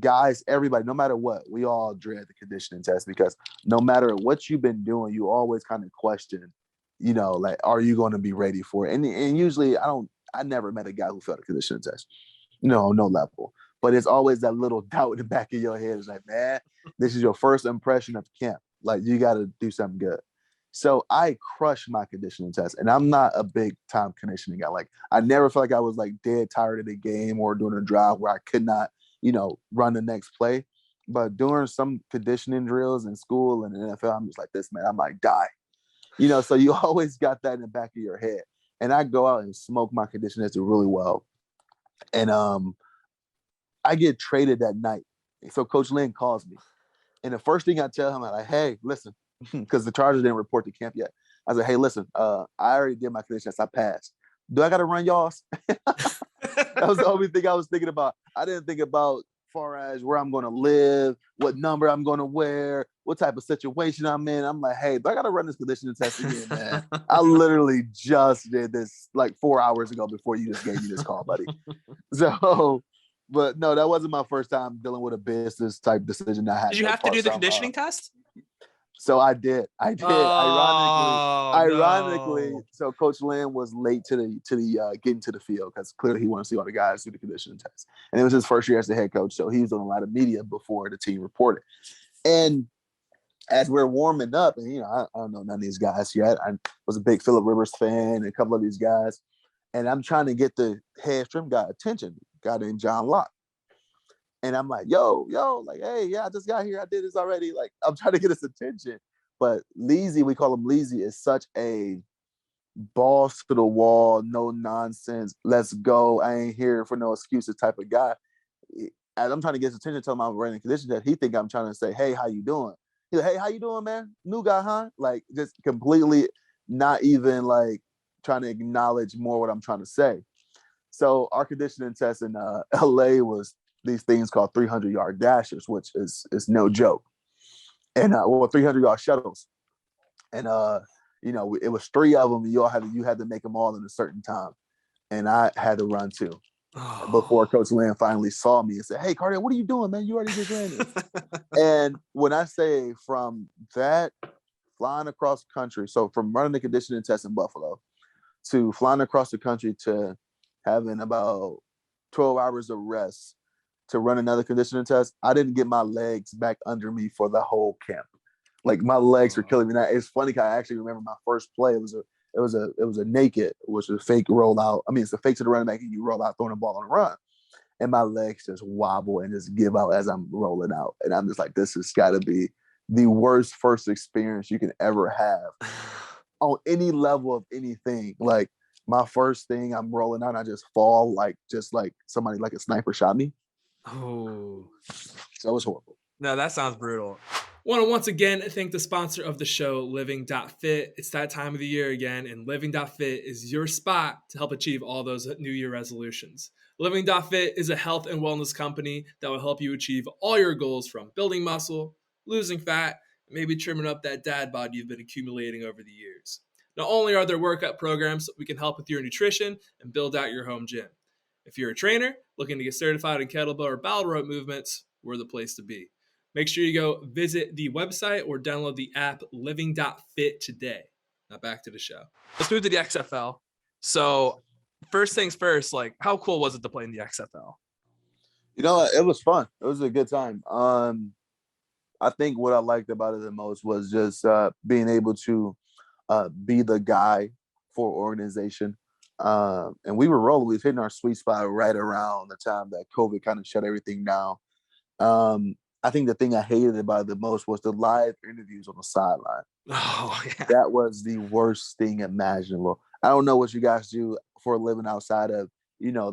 [SPEAKER 2] guys, everybody, no matter what, we all dread the conditioning test because no matter what you've been doing, you always kind of question, like, are you going to be ready for it? And usually I never met a guy who failed a conditioning test. No level. But it's always that little doubt in the back of your head. It's like, man, this is your first impression of camp. Like, you got to do something good. So I crushed my conditioning test. And I'm not a big time conditioning guy. Like, I never felt like I was like dead tired of the game or doing a drive where I could not, run the next play. But during some conditioning drills in school and in the NFL, I'm just like, this, man, I might die. So you always got that in the back of your head. And I go out and smoke my conditioning test really well. And I get traded that night. So Coach Lynn calls me. And the first thing I tell him, I'm like, hey, listen, because the Chargers didn't report to camp yet. I said, hey, listen, I already did my condition test. I passed. Do I got to run y'all's? That was the only thing I was thinking about. I didn't think about far as where I'm going to live, what number I'm going to wear, what type of situation I'm in. I'm like, hey, do I got to run this conditioning test again, man? I literally just did this like 4 hours ago before you just gave me this call, buddy. So, but no, that wasn't my first time dealing with a business type decision. I had
[SPEAKER 1] Did you
[SPEAKER 2] no
[SPEAKER 1] have to do
[SPEAKER 2] parts
[SPEAKER 1] the
[SPEAKER 2] of.
[SPEAKER 1] conditioning test?
[SPEAKER 2] So I did.
[SPEAKER 1] Oh
[SPEAKER 2] Ironically,
[SPEAKER 1] no.
[SPEAKER 2] so Coach Lynn was late to the getting to the field because clearly he wanted to see all the guys do the conditioning test, and it was his first year as the head coach, so he was doing a lot of media before the team reported. And as we're warming up, and I don't know none of these guys yet. I was a big Phillip Rivers fan, and a couple of these guys, and I'm trying to get the head trim guy attention, guy named John Locke. And I'm like, yo, like, hey, yeah, I just got here. I did this already. Like, I'm trying to get his attention. But Leezy, we call him Leezy, is such a balls to the wall, no nonsense. Let's go. I ain't here for no excuses type of guy. As I'm trying to get his attention, tell him I'm running conditions that he think I'm trying to say, hey, how you doing? He's like, hey, how you doing, man? New guy, huh? Like just completely not even like trying to acknowledge more what I'm trying to say. So our conditioning test in LA was these things called 300-yard dashers, which is no joke. And 300-yard shuttles. And it was three of them. You had to make them all in a certain time. And I had to run too. Before Coach Lynn finally saw me and said, hey, Cardale, what are you doing, man? You already just ran this. And when I say from that flying across the country, so from running the conditioning test in Buffalo to flying across the country to having about 12 hours of rest to run another conditioning test, I didn't get my legs back under me for the whole camp. Like my legs were killing me. Now it's funny because I actually remember my first play. It was a naked, which is a fake rollout. I mean, it's a fake to the running back, and you roll out throwing the ball on the run. And my legs just wobble and just give out as I'm rolling out. And I'm just like, this has got to be the worst first experience you can ever have on any level of anything. Like my first thing, I'm rolling out, and I just fall just like somebody like a sniper shot me.
[SPEAKER 1] Oh,
[SPEAKER 2] so it was horrible.
[SPEAKER 1] No, that sounds brutal. Want to once again thank the sponsor of the show, Living.fit. It's that time of the year again, and Living.fit is your spot to help achieve all those New Year resolutions. Living.fit is a health and wellness company that will help you achieve all your goals, from building muscle, losing fat, and maybe trimming up that dad bod you've been accumulating over the years. Not only are there workout programs, we can help with your nutrition and build out your home gym. If you're a trainer looking to get certified in kettlebell or battle rope movements, we're the place to be. Make sure you go visit the website or download the app Living.fit today. Now back to the show. Let's move to the XFL. So first things first, like how cool was it to play in the XFL?
[SPEAKER 2] You know, it was fun. It was a good time. I think what I liked about it the most was just being able to be the guy for organization. And we were rolling. We was hitting our sweet spot right around the time that COVID kind of shut everything down. I think the thing I hated about it the most was the live interviews on the sideline.
[SPEAKER 1] Oh, yeah.
[SPEAKER 2] That was the worst thing imaginable. I don't know what you guys do for a living outside of,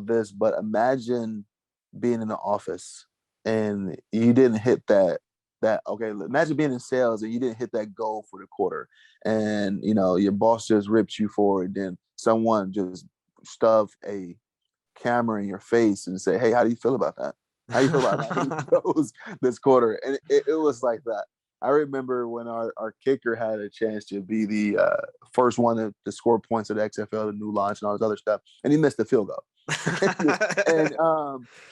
[SPEAKER 2] this, but imagine being in the office and you didn't hit imagine being in sales and you didn't hit that goal for the quarter, and your boss just ripped you for it, then someone just stuffed a camera in your face and say, hey, how do you feel about that? How you feel about that this quarter? And it was like that. I remember when our kicker had a chance to be the first one to score points at the XFL, the new launch, and all this other stuff, and he missed the field goal.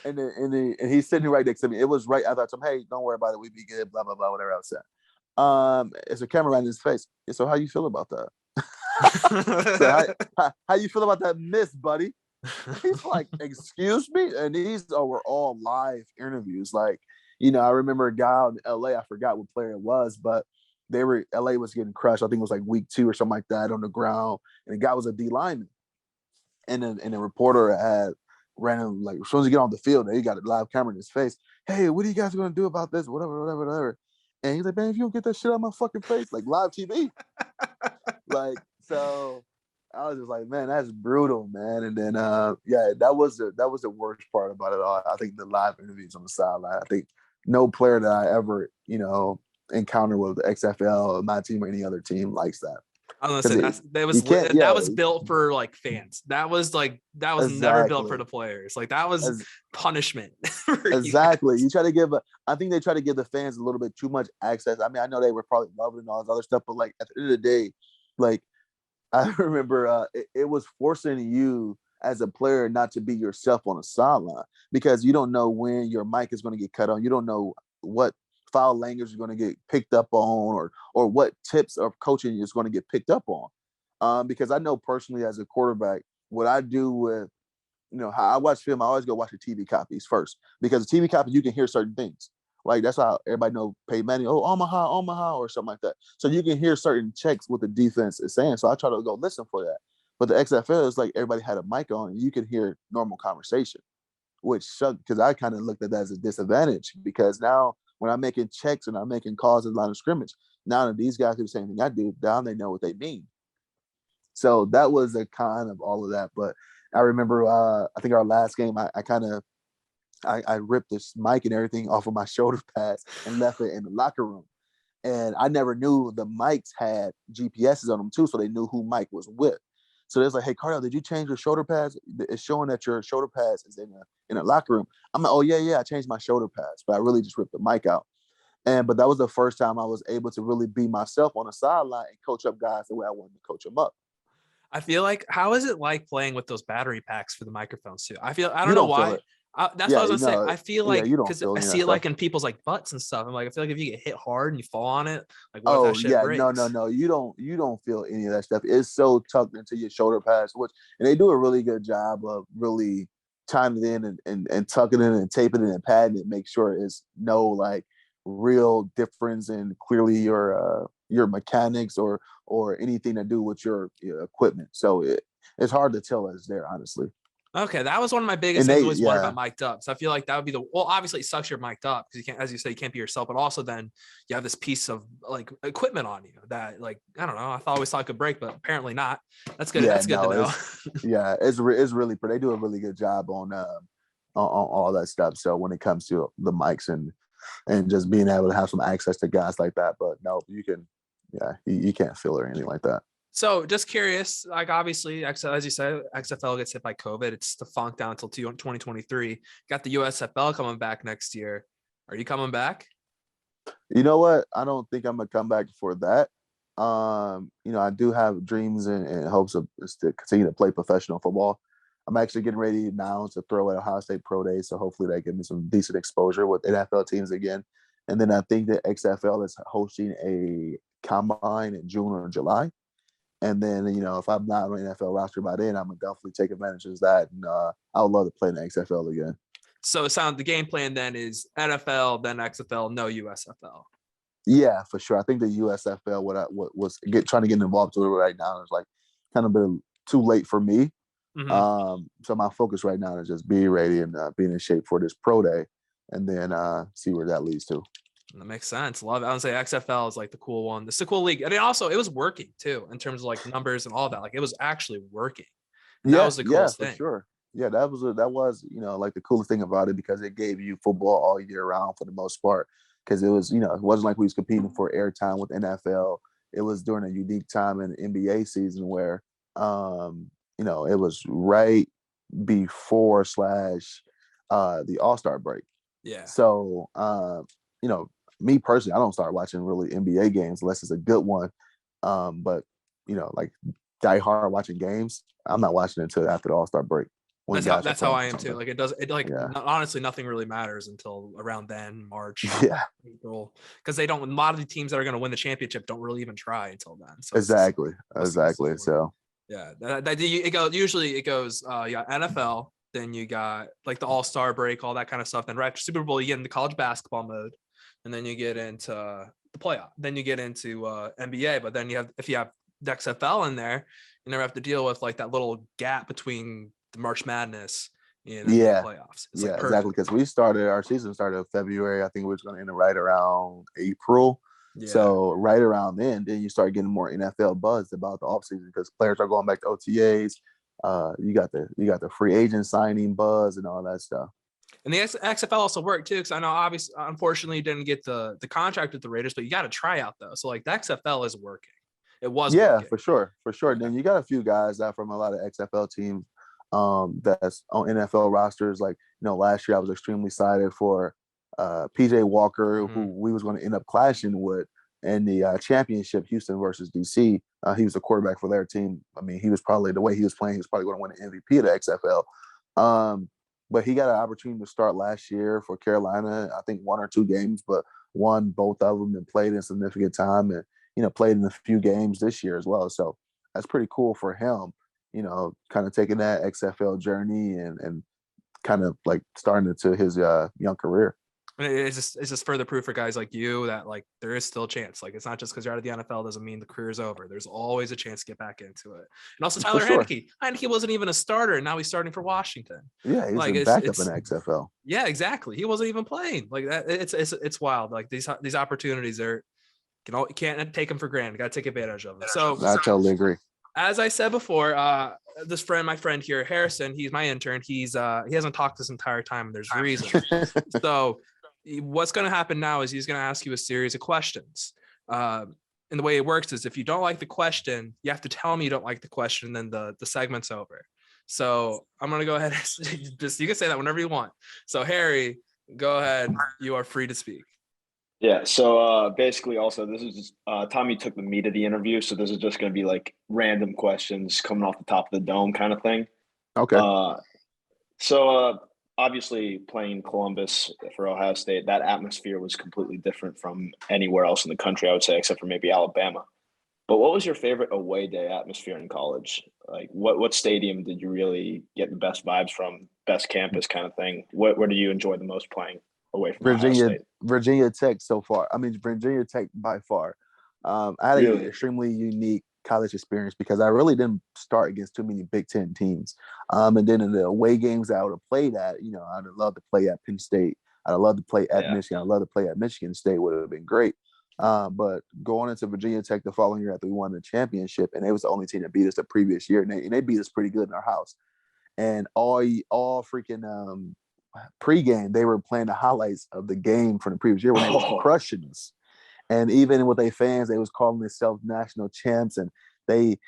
[SPEAKER 2] and he's sitting right next to me. It was right. I thought to him, hey, don't worry about it. We be good. Blah blah blah. Whatever else said. It's a camera right in his face. So how you feel about that? So how you feel about that miss, buddy? He's like, excuse me? And these were all live interviews. Like, I remember a guy out in LA, I forgot what player it was, but LA was getting crushed. I think it was like week 2 or something like that on the ground. And the guy was a D lineman. And the reporter had random, like, as soon as he get on the field, he got a live camera in his face. Hey, what are you guys going to do about this? Whatever. And he's like, man, if you don't get that shit out of my fucking face, like live TV. Like, so I was just like, man, that's brutal, man. And then, that was the worst part about it all. I think the live interviews on the sideline. I think no player that I ever, encountered with the XFL or my team or any other team likes that.
[SPEAKER 1] I'm gonna say that was built for like fans. That was exactly. Never built for the players. Like that was punishment.
[SPEAKER 2] Exactly. I think they try to give the fans a little bit too much access. I mean, I know they were probably loving and all this other stuff, but like at the end of the day, like I remember it was forcing you as a player not to be yourself on the sideline, because you don't know when your mic is going to get cut on. You don't know what foul language is going to get picked up on, or what tips of coaching is going to get picked up on. Because I know personally as a quarterback, what I do with, how I watch film, I always go watch the TV copies first, because the TV copies, you can hear certain things. Like that's how everybody know Peyton Manning, Omaha, or something like that. So you can hear certain checks what the defense is saying. So I try to go listen for that. But the XFL is like everybody had a mic on and you could hear normal conversation, which because I kind of looked at that as a disadvantage, because now when I'm making checks and I'm making calls in line of scrimmage, now that these guys do the same thing I do, now they know what they mean. So that was a kind of all of that. But I remember, I think our last game, I ripped this mic and everything off of my shoulder pads and left it in the locker room. And I never knew the mics had GPSs on them too, so they knew who Mike was with. So there's like, hey, Cardale, did you change your shoulder pads? It's showing that your shoulder pads is in a locker room. I'm like, oh yeah, I changed my shoulder pads, but I really just ripped the mic out. But that was the first time I was able to really be myself on the sideline and coach up guys the way I wanted to coach them up.
[SPEAKER 1] I feel like, how is it like playing with those battery packs for the microphones too? I don't
[SPEAKER 2] You
[SPEAKER 1] know
[SPEAKER 2] don't feel
[SPEAKER 1] why.
[SPEAKER 2] it.
[SPEAKER 1] That's what I was gonna say. I feel like,
[SPEAKER 2] you don't
[SPEAKER 1] because
[SPEAKER 2] feel
[SPEAKER 1] I
[SPEAKER 2] any of
[SPEAKER 1] see
[SPEAKER 2] that
[SPEAKER 1] it like
[SPEAKER 2] stuff.
[SPEAKER 1] in people's like butts and stuff. I'm like, I feel like if you get hit hard and you fall on it, like what if
[SPEAKER 2] Oh
[SPEAKER 1] that shit
[SPEAKER 2] yeah,
[SPEAKER 1] breaks?
[SPEAKER 2] no. You don't feel any of that stuff. It's so tucked into your shoulder pads, and they do a really good job of really tying it in and tucking it in and taping it and padding it, make sure it's no like real difference in clearly your mechanics or anything to do with your equipment. So it's hard to tell it's there, honestly.
[SPEAKER 1] Okay, that was one of my biggest
[SPEAKER 2] And
[SPEAKER 1] things I
[SPEAKER 2] they,
[SPEAKER 1] always wanted
[SPEAKER 2] yeah,
[SPEAKER 1] about mic'd up. So I feel like that would be well, obviously it sucks you're mic'd up because you can't, as you say, you can't be yourself, but also then you have this piece of like equipment on you that, like, I don't know, always thought could break, but apparently not. That's good.
[SPEAKER 2] yeah,
[SPEAKER 1] That's good to know.
[SPEAKER 2] it's really, they do a really good job on all that stuff. So when it comes to the mics and just being able to have some access to guys like that, but no, you can, yeah, you can't feel or anything like that.
[SPEAKER 1] So just curious, like obviously, as you said, XFL gets hit by COVID. It's defunct down until 2023. Got the USFL coming back next year. Are you coming back?
[SPEAKER 2] You know what? I don't think I'm gonna come back for that. I do have dreams and hopes of to continue to play professional football. I'm actually getting ready now to throw at Ohio State Pro Day, so hopefully that gives me some decent exposure with NFL teams again. And then I think that XFL is hosting a combine in June or July. And then, if I'm not on the NFL roster by then, I'm going to definitely take advantage of that. And I would love to play in the XFL again.
[SPEAKER 1] So the game plan then is NFL, then XFL, no USFL.
[SPEAKER 2] Yeah, for sure. I think the USFL, trying to get involved with it right now is like kind of been too late for me. Mm-hmm. So my focus right now is just being ready and being in shape for this pro day, and then see where that leads to.
[SPEAKER 1] That makes sense. Love it. I would say XFL is like the cool one. It's a cool league. And also it was working too in terms of like numbers and all that. Like it was actually working. And that was the coolest thing.
[SPEAKER 2] For sure. Yeah, that was like the coolest thing about it, because it gave you football all year round for the most part. Because it was, it wasn't like we was competing for airtime with NFL. It was during a unique time in the NBA season where, it was right before / the All-Star break.
[SPEAKER 1] Yeah.
[SPEAKER 2] So, me personally, I don't start watching really NBA games unless it's a good one. But like die hard watching games, I'm not watching it until after the All-Star break.
[SPEAKER 1] That's how I am too. Like honestly, nothing really matters until around then, March, April, because a lot of the teams that are going to win the championship don't really even try until then. So
[SPEAKER 2] exactly. So
[SPEAKER 1] yeah, it goes NFL. Then you got like the All-Star break, all that kind of stuff. Then right after Super Bowl, you get into college basketball mode, and then you get into the playoff. Then you get into NBA. But then if you have the XFL in there, you never have to deal with like that little gap between the March Madness and the playoffs. It's like
[SPEAKER 2] exactly. Because our season started in February. I think we was going to end right around April. Yeah. So right around then you start getting more NFL buzz about the offseason, because players are going back to OTAs. You got the free agent signing buzz and all that stuff.
[SPEAKER 1] And the XFL also worked too, because I know obviously, unfortunately, you didn't get the contract with the Raiders, but you got to try out though. So like the XFL is working. It was working.
[SPEAKER 2] For sure. Then you got a few guys that from a lot of XFL teams that's on NFL rosters. Like, last year I was extremely excited for PJ Walker, who we was going to end up clashing with in the championship, Houston versus DC. He was a quarterback for their team. I mean, he was probably, the way he was playing, he was probably going to win the MVP of the XFL. But he got an opportunity to start last year for Carolina, I think 1 or 2 games, but won both of them and played in significant time, and played in a few games this year as well. So that's pretty cool for him, kind of taking that XFL journey and kind of like starting into his young career.
[SPEAKER 1] It's just further proof for guys like you that like there is still a chance. Like it's not just because you're out of the NFL doesn't mean the career is over. There's always a chance to get back into it. And also Tyler Heineke. Heineke wasn't even a starter, and now he's starting for Washington.
[SPEAKER 2] Yeah, he's like, a backup in the XFL.
[SPEAKER 1] Yeah, exactly. He wasn't even playing. Like that. It's wild. Like these opportunities are you can't take them for granted. Got to take advantage of them. So
[SPEAKER 2] I totally agree.
[SPEAKER 1] As I said before, my friend here, Harrison, he's my intern. He hasn't talked this entire time, and there's a reason. So what's going to happen now is he's going to ask you a series of questions. And the way it works is if you don't like the question, you have to tell me you don't like the question, and then the segment's over. So I'm going to go ahead and just, you can say that whenever you want. So Harry, go ahead. You are free to speak.
[SPEAKER 3] Yeah. So basically, also, this is just, Tommy took the meat of the interview. So this is just going to be like random questions coming off the top of the dome kind of thing.
[SPEAKER 2] Okay.
[SPEAKER 3] So obviously, playing Columbus for Ohio State, that atmosphere was completely different from anywhere else in the country, I would say, except for maybe Alabama. But what was your favorite away day atmosphere in college? Like, what stadium did you really get the best vibes from? Best campus kind of thing. Where do you enjoy the most playing away from Ohio State?
[SPEAKER 2] Virginia Tech so far. I mean, Virginia Tech by far. I had an extremely unique college experience because I really didn't start against too many Big Ten teams. And then in the away games I would have played at, I'd love to play at Penn State. I'd love to play at Michigan. I'd love to play at Michigan State. Would have been great. But going into Virginia Tech the following year after we won the championship, and it was the only team that beat us the previous year, and they beat us pretty good in our house. And all freaking pregame, they were playing the highlights of the game from the previous year when they was crushing us. And even with their fans, they was calling themselves national champs, and they,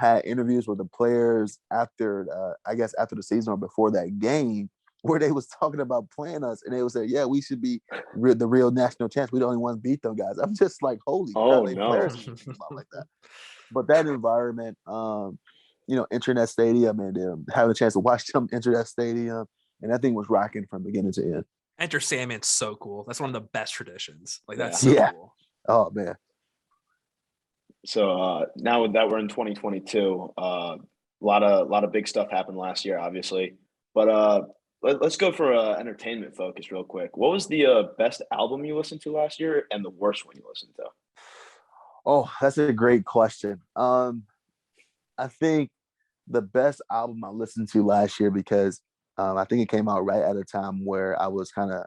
[SPEAKER 2] had interviews with the players after, after the season or before that game, where they was talking about playing us, and they would say, "Yeah, we should be the real national champs. We the only ones beat them guys." I'm just like, holy crap, they players about like that. But that environment, internet stadium, and having a chance to watch them enter that stadium, and that thing was rocking from beginning to end.
[SPEAKER 1] Enter Sandman's so cool. That's one of the best traditions. Like that's so cool.
[SPEAKER 2] Oh man.
[SPEAKER 3] So now that we're in 2022, a lot of big stuff happened last year, obviously. But let's go for entertainment focus real quick. What was the best album you listened to last year, and the worst one you listened to?
[SPEAKER 2] Oh, that's a great question. I think the best album I listened to last year, because I think it came out right at a time where I was kind of,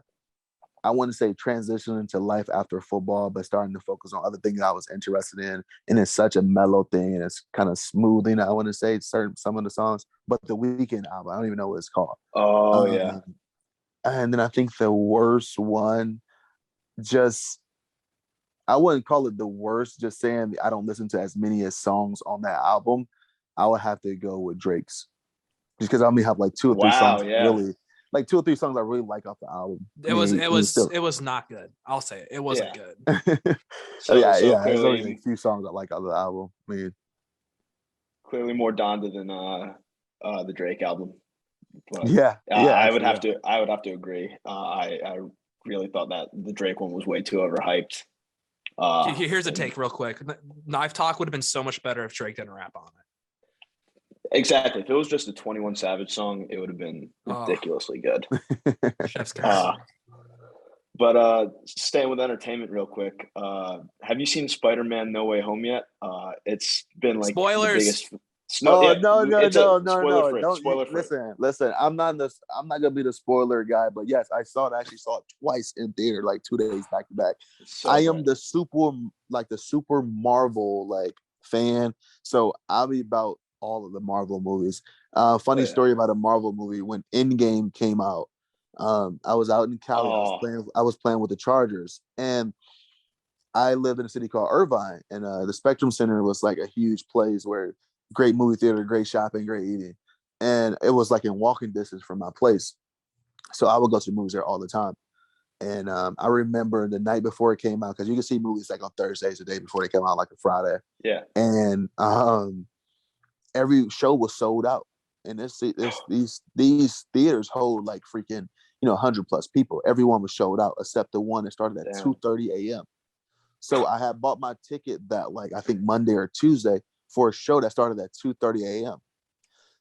[SPEAKER 2] I wouldn't say transitioning to life after football, but starting to focus on other things I was interested in. And it's such a mellow thing, and it's kind of smoothing, I want to say, some of the songs. But the Weeknd album, I don't even know what it's called.
[SPEAKER 3] Oh, yeah.
[SPEAKER 2] And then I think the worst one, I wouldn't call it the worst, just saying I don't listen to as many as songs on that album. I would have to go with Drake's. Just because I only have like two or three songs really, like 2 or 3 songs I really like off the album.
[SPEAKER 1] It was not good. I'll say it. It wasn't good.
[SPEAKER 2] There's only a few songs I like on the album. I mean,
[SPEAKER 3] clearly more Donda than the Drake album. But,
[SPEAKER 2] I
[SPEAKER 3] would have to agree. I really thought that the Drake one was way too overhyped.
[SPEAKER 1] Here's a take real quick. Knife Talk would have been so much better if Drake didn't rap on it.
[SPEAKER 3] Exactly. If it was just a 21 Savage song, it would have been ridiculously good.
[SPEAKER 1] Chef's kiss.
[SPEAKER 3] But staying with entertainment real quick, have you seen Spider-Man No Way Home yet? It's been like
[SPEAKER 1] spoilers.
[SPEAKER 3] The biggest.
[SPEAKER 2] No.
[SPEAKER 3] Spoiler free.
[SPEAKER 2] Listen. I'm not gonna be the spoiler guy, but yes, I actually saw it twice in theater, like 2 days back to back. So I am the super Marvel fan, so I'll be about all of the Marvel movies. Funny story about a Marvel movie: when Endgame came out, I was out in Cali. I was playing with the Chargers, and I lived in a city called Irvine, and the Spectrum Center was like a huge place where great movie theater, great shopping, great eating. And it was like in walking distance from my place. So I would go to the movies there all the time. And I remember the night before it came out, because you can see movies like on Thursdays, the day before they come out, like a Friday.
[SPEAKER 3] Yeah.
[SPEAKER 2] And every show was sold out. And these theaters hold like freaking, 100 plus people. Everyone was sold out except the one that started at 2:30 a.m. So I had bought my ticket that I think Monday or Tuesday for a show that started at 2:30 a.m.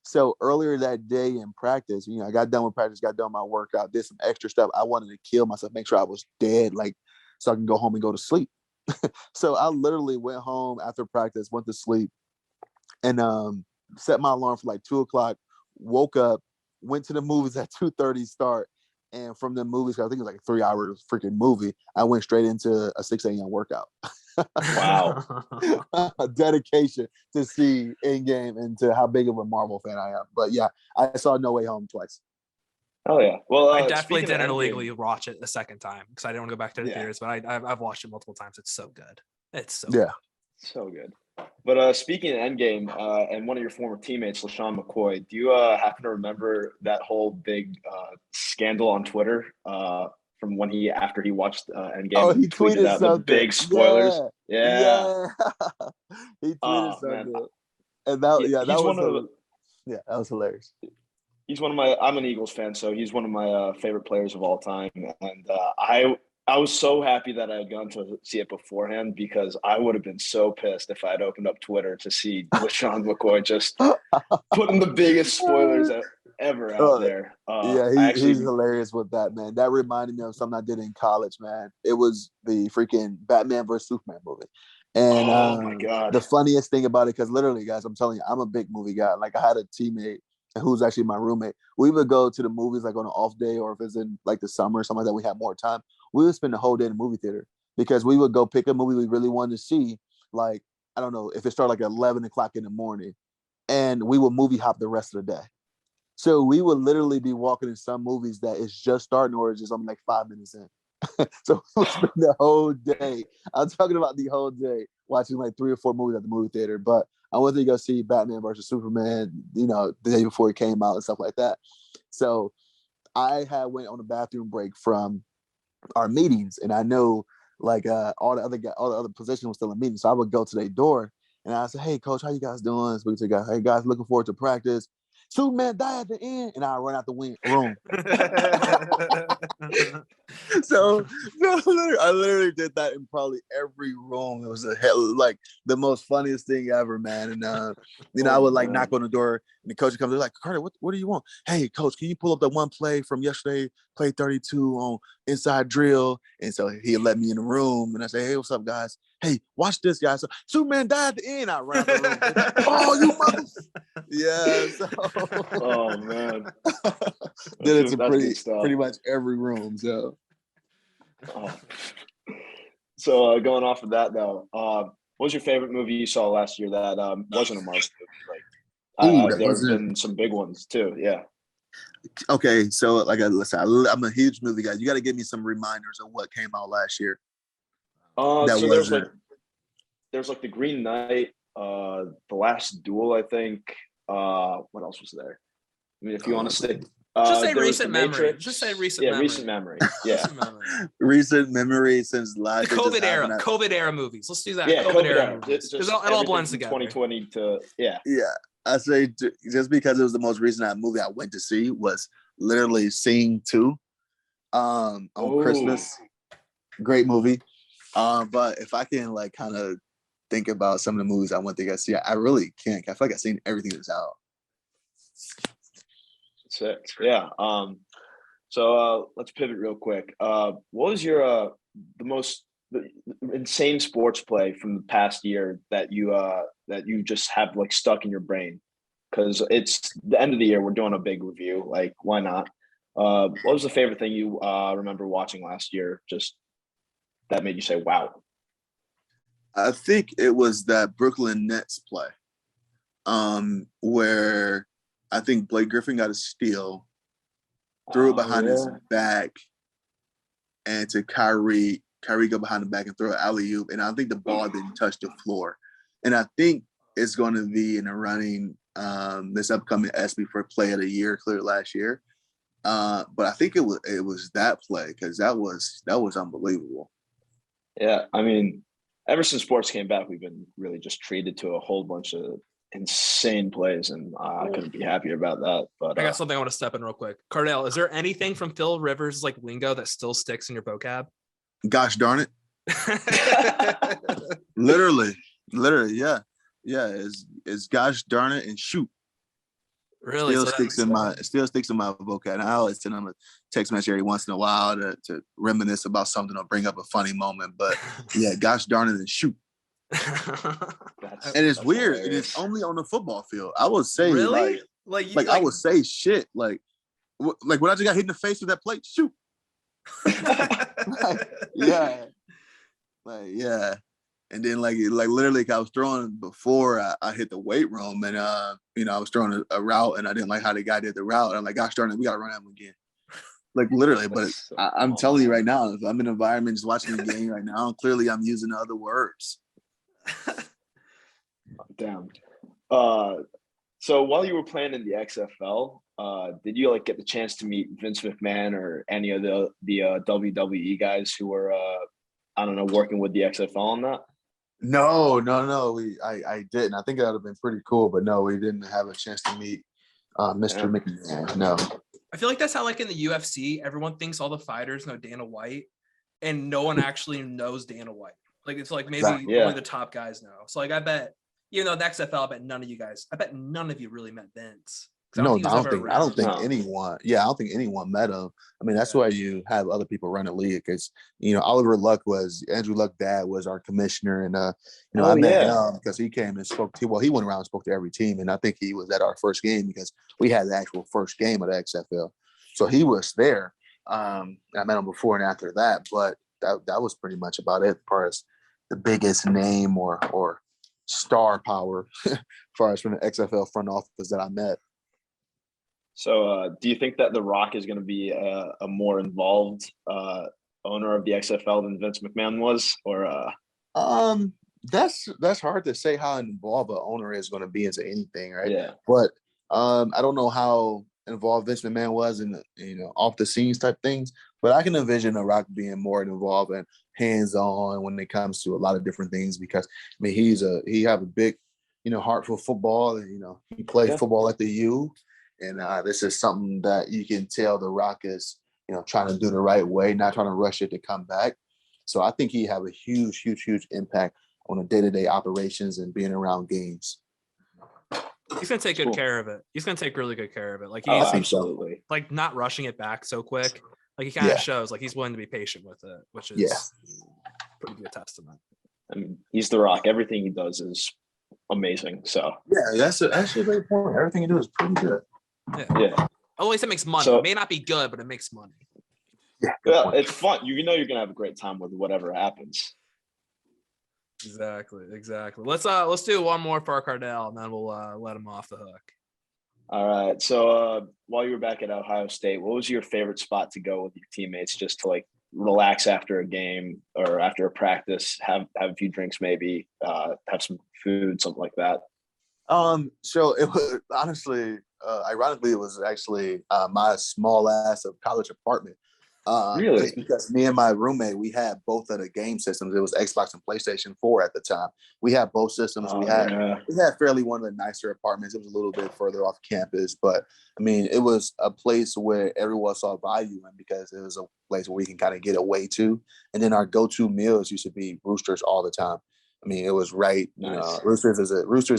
[SPEAKER 2] So earlier that day in practice, I got done with practice, got done my workout, did some extra stuff. I wanted to kill myself, make sure I was dead, so I can go home and go to sleep. So I literally went home after practice, went to sleep, and set my alarm for 2:00, woke up, went to the movies at 2:30 start. And from the movies, I think it was like a 3-hour freaking movie, I went straight into a 6 a.m. workout.
[SPEAKER 3] Wow.
[SPEAKER 2] A dedication to see Endgame and to how big of a Marvel fan I am. But yeah, I saw No Way Home twice.
[SPEAKER 3] Oh yeah. Well,
[SPEAKER 1] I definitely didn't illegally watch it a second time because I didn't want to go back to the theaters, but I've watched it multiple times. It's so good. It's so
[SPEAKER 2] Yeah.
[SPEAKER 3] So good. But speaking of Endgame, and one of your former teammates, LaShawn McCoy, do you happen to remember that whole big scandal on Twitter from when after he watched Endgame
[SPEAKER 2] Oh,
[SPEAKER 3] and
[SPEAKER 2] he
[SPEAKER 3] tweeted
[SPEAKER 2] tweeted
[SPEAKER 3] out the
[SPEAKER 2] something.
[SPEAKER 3] big spoilers?
[SPEAKER 2] Yeah.
[SPEAKER 3] Yeah.
[SPEAKER 2] He tweeted
[SPEAKER 3] Oh man,
[SPEAKER 2] something. And that
[SPEAKER 3] he's one
[SPEAKER 2] was
[SPEAKER 3] of
[SPEAKER 2] that was hilarious.
[SPEAKER 3] he's one of my. I'm an Eagles fan, so he's one of my favorite players of all time. And I was so happy that I had gone to see it beforehand because I would have been so pissed if I had opened up Twitter to see LaShawn McCoy just putting the biggest spoilers ever out there.
[SPEAKER 2] Yeah,
[SPEAKER 3] I
[SPEAKER 2] he's
[SPEAKER 3] actually,
[SPEAKER 2] hilarious with that, man. That reminded me of something I did in college, man. It was the freaking Batman versus Superman movie. And
[SPEAKER 3] oh my god,
[SPEAKER 2] the funniest thing about it, because literally, guys, I'm telling you, I'm a big movie guy. Like, I had a teammate who's actually my roommate. We would go to the movies like on an off day, or if it's in like the summer or something like that, we had more time. We would spend the whole day in the movie theater because we would go pick a movie we really wanted to see. Like, I don't know, if it started like at 11 o'clock in the morning, and we would movie hop the rest of the day. So we would literally be walking in some movies that is just starting or just I'm like 5 minutes in. So we'll spend the whole day. I'm talking about the whole day watching like 3 or 4 movies at the movie theater. But I went to go see Batman versus Superman, the day before it came out and stuff like that. So I had went on a bathroom break from our meetings, and I know like all the other positions were still in meetings. So I would go to their door and I said, "Hey, coach, how you guys doing?" Speak to the guy. "Hey guys, looking forward to practice. Superman die at the end," and I run out the room. So I literally did that in probably every room. It was like the most funniest thing ever, man. And I would like knock on the door, and the coach comes in like, "Carter, what do you want?" "Hey, coach, can you pull up that one play from yesterday, play 32 on inside drill?" And so he'd let me in the room, and I say, "Hey, what's up, guys? Hey, watch this, guys." So Superman died at the end. I ran out the room. "Oh, you mother!" Yeah. So,
[SPEAKER 3] oh man,
[SPEAKER 2] did it to
[SPEAKER 3] that's good stuff.
[SPEAKER 2] pretty much every room. So.
[SPEAKER 3] Oh. So going off of that though, what was your favorite movie you saw last year that wasn't a Marvel movie? Like, there's been some big ones too. Yeah.
[SPEAKER 2] Okay, so like listen, I'm a huge movie guy. You got to give me some reminders of what came out last year.
[SPEAKER 3] So there's like The Green Knight, The Last Duel, I think. What else was there? I mean, if you want to stick,
[SPEAKER 1] just say recent memory. Just say recent memory.
[SPEAKER 3] Recent memory. Yeah,
[SPEAKER 2] recent memory since last
[SPEAKER 1] the COVID era. COVID era movies. Let's do that.
[SPEAKER 3] Yeah,
[SPEAKER 1] COVID era movies.
[SPEAKER 3] Because
[SPEAKER 1] it all blends together.
[SPEAKER 3] 2020 to yeah.
[SPEAKER 2] I say just because it was the most recent movie I went to see was literally Sing 2 on Christmas. Great movie. But if I can like kind of think about some of the movies I went to go see, I really can't. I feel like I've seen everything that's out.
[SPEAKER 3] Sick. Yeah. So let's pivot real quick. What was your the most insane sports play from the past year that you just have like stuck in your brain? Because it's the end of the year, we're doing a big review. Like, why not? What was the favorite thing you remember watching last year? Just that made you say, "Wow."
[SPEAKER 2] I think it was that Brooklyn Nets play, where I think Blake Griffin got a steal, threw it behind his back, and to Kyrie go behind the back and throw an alley-oop, and I think the ball didn't touch the floor. And I think it's going to be in the running this upcoming ESPY for Play of the Year, cleared last year. But I think it was that play because that was unbelievable.
[SPEAKER 3] Yeah, I mean, ever since sports came back, we've been really just treated to a whole bunch of insane plays, and I couldn't be happier about that. But
[SPEAKER 1] I got something I want to step in real quick. Cardale, is there anything from Phil Rivers' like lingo that still sticks in your vocab?
[SPEAKER 2] Gosh darn it! literally, yeah. It's gosh darn it and shoot.
[SPEAKER 1] Really,
[SPEAKER 2] still sticks in my vocab. And I always send them a text message every once in a while to reminisce about something or bring up a funny moment. But yeah, gosh darn it and shoot. And it's weird. Hilarious. It is only on the football field. I would say
[SPEAKER 1] really
[SPEAKER 2] like I would say shit like when I just got hit in the face with that plate, shoot. Yeah. And then like literally I was throwing before I hit the weight room, and I was throwing a route and I didn't like how the guy did the route. And I'm like, gosh darn it, we gotta run at him again. Like literally, but
[SPEAKER 3] That's so
[SPEAKER 2] I'm
[SPEAKER 3] dumb.
[SPEAKER 2] telling you right now, if I'm in an environment just watching the game right now, clearly I'm using other words.
[SPEAKER 3] Damn. So while you were playing in the XFL, did you like get the chance to meet Vince McMahon or any of the WWE guys who were I don't know, working with the XFL on that?
[SPEAKER 2] No. I didn't. I think that would have been pretty cool, but no, we didn't have a chance to meet Mr.
[SPEAKER 3] Yeah.
[SPEAKER 2] McMahon. No.
[SPEAKER 1] I feel like that's how, like, in the UFC, everyone thinks all the fighters know Dana White, and no one actually knows Dana White. Like, it's like maybe
[SPEAKER 2] Exactly.
[SPEAKER 3] Yeah.
[SPEAKER 1] only the top guys know. So, like, I bet, the XFL, I bet none of you really met Vince.
[SPEAKER 2] No,
[SPEAKER 1] I don't think
[SPEAKER 2] I don't think
[SPEAKER 3] No.
[SPEAKER 2] anyone. Yeah, I don't think anyone met him. I mean, that's why you have other people run the league because Oliver Luck Andrew Luck's dad was our commissioner, and I met him because he came and spoke to. Well, he went around and spoke to every team, and I think he was at our first game because we had the actual first game of the XFL, so he was there. I met him before and after that, but that was pretty much about it as far as the biggest name or star power as far as from the XFL front office that I met.
[SPEAKER 3] So do you think that The Rock is going to be a more involved owner of the XFL than Vince McMahon was? Or
[SPEAKER 2] that's hard to say how involved an owner is going to be into anything, right?
[SPEAKER 3] Yeah.
[SPEAKER 2] But I don't know how involved Vince McMahon was in off the scenes type things, but I can envision The Rock being more involved and hands on when it comes to a lot of different things because I mean he have a big heart for football and he played football at the U. And this is something that you can tell The Rock is, trying to do the right way, not trying to rush it to come back. So I think he have a huge, huge, huge impact on the day-to-day operations and being around games.
[SPEAKER 1] He's gonna take good care of it. He's gonna take really good care of it. Like he's
[SPEAKER 3] absolutely
[SPEAKER 1] like not rushing it back so quick. Like he kind of shows like he's willing to be patient with it, which is pretty good testament.
[SPEAKER 3] I mean, he's The Rock. Everything he does is amazing. So
[SPEAKER 2] that's actually a great point. Everything he does is pretty good.
[SPEAKER 3] Yeah.
[SPEAKER 1] At least it makes money.
[SPEAKER 3] So,
[SPEAKER 1] it may not be good, but it makes money.
[SPEAKER 3] Yeah, it's fun. You're gonna have a great time with whatever happens.
[SPEAKER 1] Exactly. Let's do one more for our Cardale, and then we'll let him off the hook.
[SPEAKER 3] All right. So while you were back at Ohio State, what was your favorite spot to go with your teammates just to like relax after a game or after a practice, have a few drinks, maybe have some food, something like that?
[SPEAKER 2] So it was honestly, ironically, it was actually my small ass of college apartment.
[SPEAKER 3] Really?
[SPEAKER 2] Because me and my roommate, we had both of the game systems. It was Xbox and PlayStation 4 at the time. We had both systems. We had fairly one of the nicer apartments. It was a little bit further off campus, but I mean, it was a place where everyone saw value in because it was a place where we can kind of get away to. And then our go-to meals used to be Roosters all the time. I mean, it was right.
[SPEAKER 3] Nice.
[SPEAKER 2] Roosters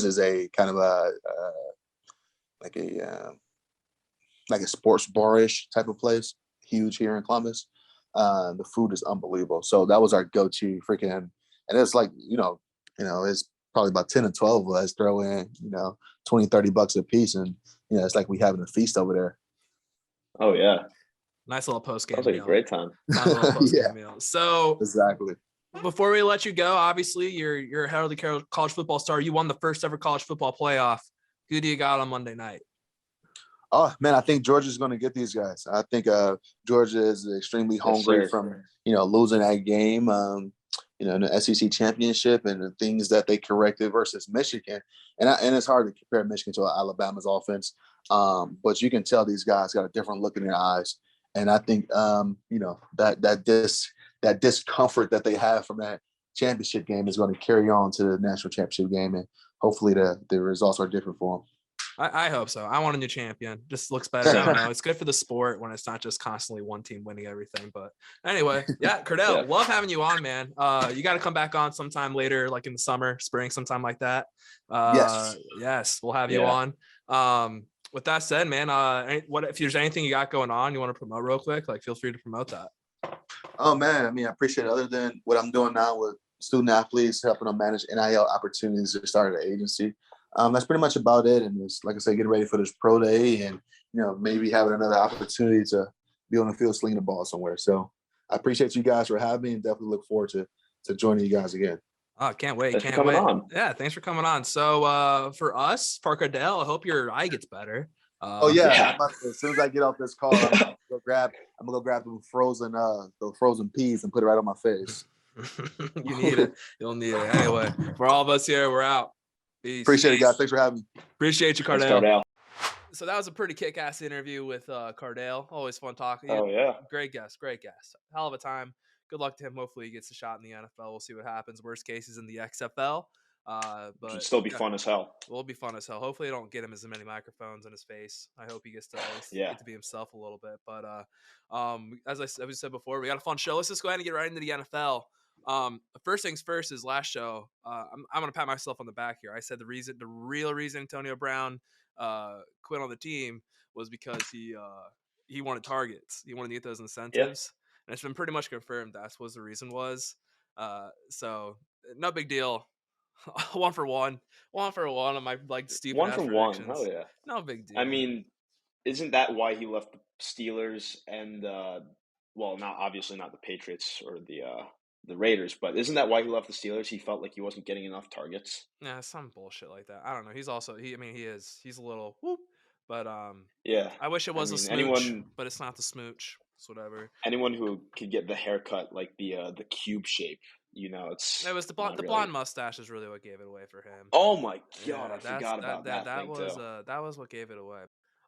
[SPEAKER 2] is a kind of a like a sports bar-ish type of place. Huge here in Columbus. The food is unbelievable. So that was our go-to freaking, and it's like, it's probably about 10 or 12 of us throw in, $20-$30 a piece. And, it's like we having a feast over there.
[SPEAKER 3] Oh yeah.
[SPEAKER 1] Nice little post-game
[SPEAKER 3] Sounds like
[SPEAKER 1] meal.
[SPEAKER 3] a great time.
[SPEAKER 1] Nice little post-game meal. So
[SPEAKER 2] exactly.
[SPEAKER 1] Before we let you go, obviously you're a Heraldry college football star. You won the first ever college football playoff. Who do you got on Monday night?
[SPEAKER 2] Oh man, I think Georgia's going to get these guys. I think Georgia is extremely hungry from losing that game, in the SEC championship and the things that they corrected versus Michigan. And it's hard to compare Michigan to Alabama's offense, but you can tell these guys got a different look in their eyes. And I think that discomfort that they have from that championship game is going to carry on to the national championship game, and hopefully the results are different for them.
[SPEAKER 1] I hope so. I want a new champion. Just looks better. I don't know. It's good for the sport when it's not just constantly one team winning everything. But anyway, Cardale, love having you on, man. You got to come back on sometime later, like in the summer, spring, sometime like that. Yes, we'll have you on. With that said, man, what if there's anything you got going on you want to promote real quick? Like, feel free to promote that.
[SPEAKER 2] Oh man, I mean, I appreciate it. Other than what I'm doing now with student athletes, helping them manage NIL opportunities to start an agency. That's pretty much about it. And it's, like I said, getting ready for this pro day and, maybe having another opportunity to be on the field slinging the ball somewhere. So I appreciate you guys for having me and definitely look forward to joining you guys again.
[SPEAKER 1] Oh, can't wait.
[SPEAKER 3] Thanks for coming on.
[SPEAKER 1] Yeah, thanks for coming on. So for us, for Cardale, I hope your eye gets better.
[SPEAKER 2] Oh yeah,
[SPEAKER 3] Yeah.
[SPEAKER 2] I'm about to, as soon as I get off this call, I'm gonna go grab those frozen peas and put it right on my face.
[SPEAKER 1] You need it. You'll need it. Anyway, for all of us here, we're out. Peace.
[SPEAKER 2] Appreciate it, guys. Thanks for having me.
[SPEAKER 1] Appreciate you,
[SPEAKER 3] Thanks,
[SPEAKER 1] Cardale.
[SPEAKER 3] Cardale.
[SPEAKER 1] So that was a pretty kick-ass interview with Cardale. Always fun talking.
[SPEAKER 3] Oh, yeah.
[SPEAKER 1] Great guest. Hell of a time. Good luck to him. Hopefully he gets a shot in the NFL. We'll see what happens. Worst case is in the XFL. But
[SPEAKER 3] Should still be fun as hell.
[SPEAKER 1] Will be fun as hell. Hopefully, they don't get him as many microphones in his face. I hope he gets to get to be himself a little bit. But as we said before, we got a fun show. Let's just go ahead and get right into the NFL. First things first is last show. I'm gonna pat myself on the back here. I said the real reason Antonio Brown quit on the team was because he wanted targets. He wanted to get those incentives, and it's been pretty much confirmed that's what the reason was. So no big deal. 1 for 1 on my stupid
[SPEAKER 3] 1 for 1.
[SPEAKER 1] predictions.
[SPEAKER 3] Oh yeah,
[SPEAKER 1] no big deal.
[SPEAKER 3] I mean, isn't that why he left the Steelers and obviously not the Patriots or the Raiders, but isn't that why he left the Steelers? He felt like he wasn't getting enough targets.
[SPEAKER 1] Yeah, some bullshit like that. I don't know. He's also he's a little whoop, but
[SPEAKER 3] yeah.
[SPEAKER 1] I wish it was a smooch, but it's not the smooch. It's whatever.
[SPEAKER 3] Anyone who could get the haircut like the cube shape. It was
[SPEAKER 1] the blonde mustache is really what gave it away for him.
[SPEAKER 3] Oh my god, I forgot about that.
[SPEAKER 1] That was what gave it away.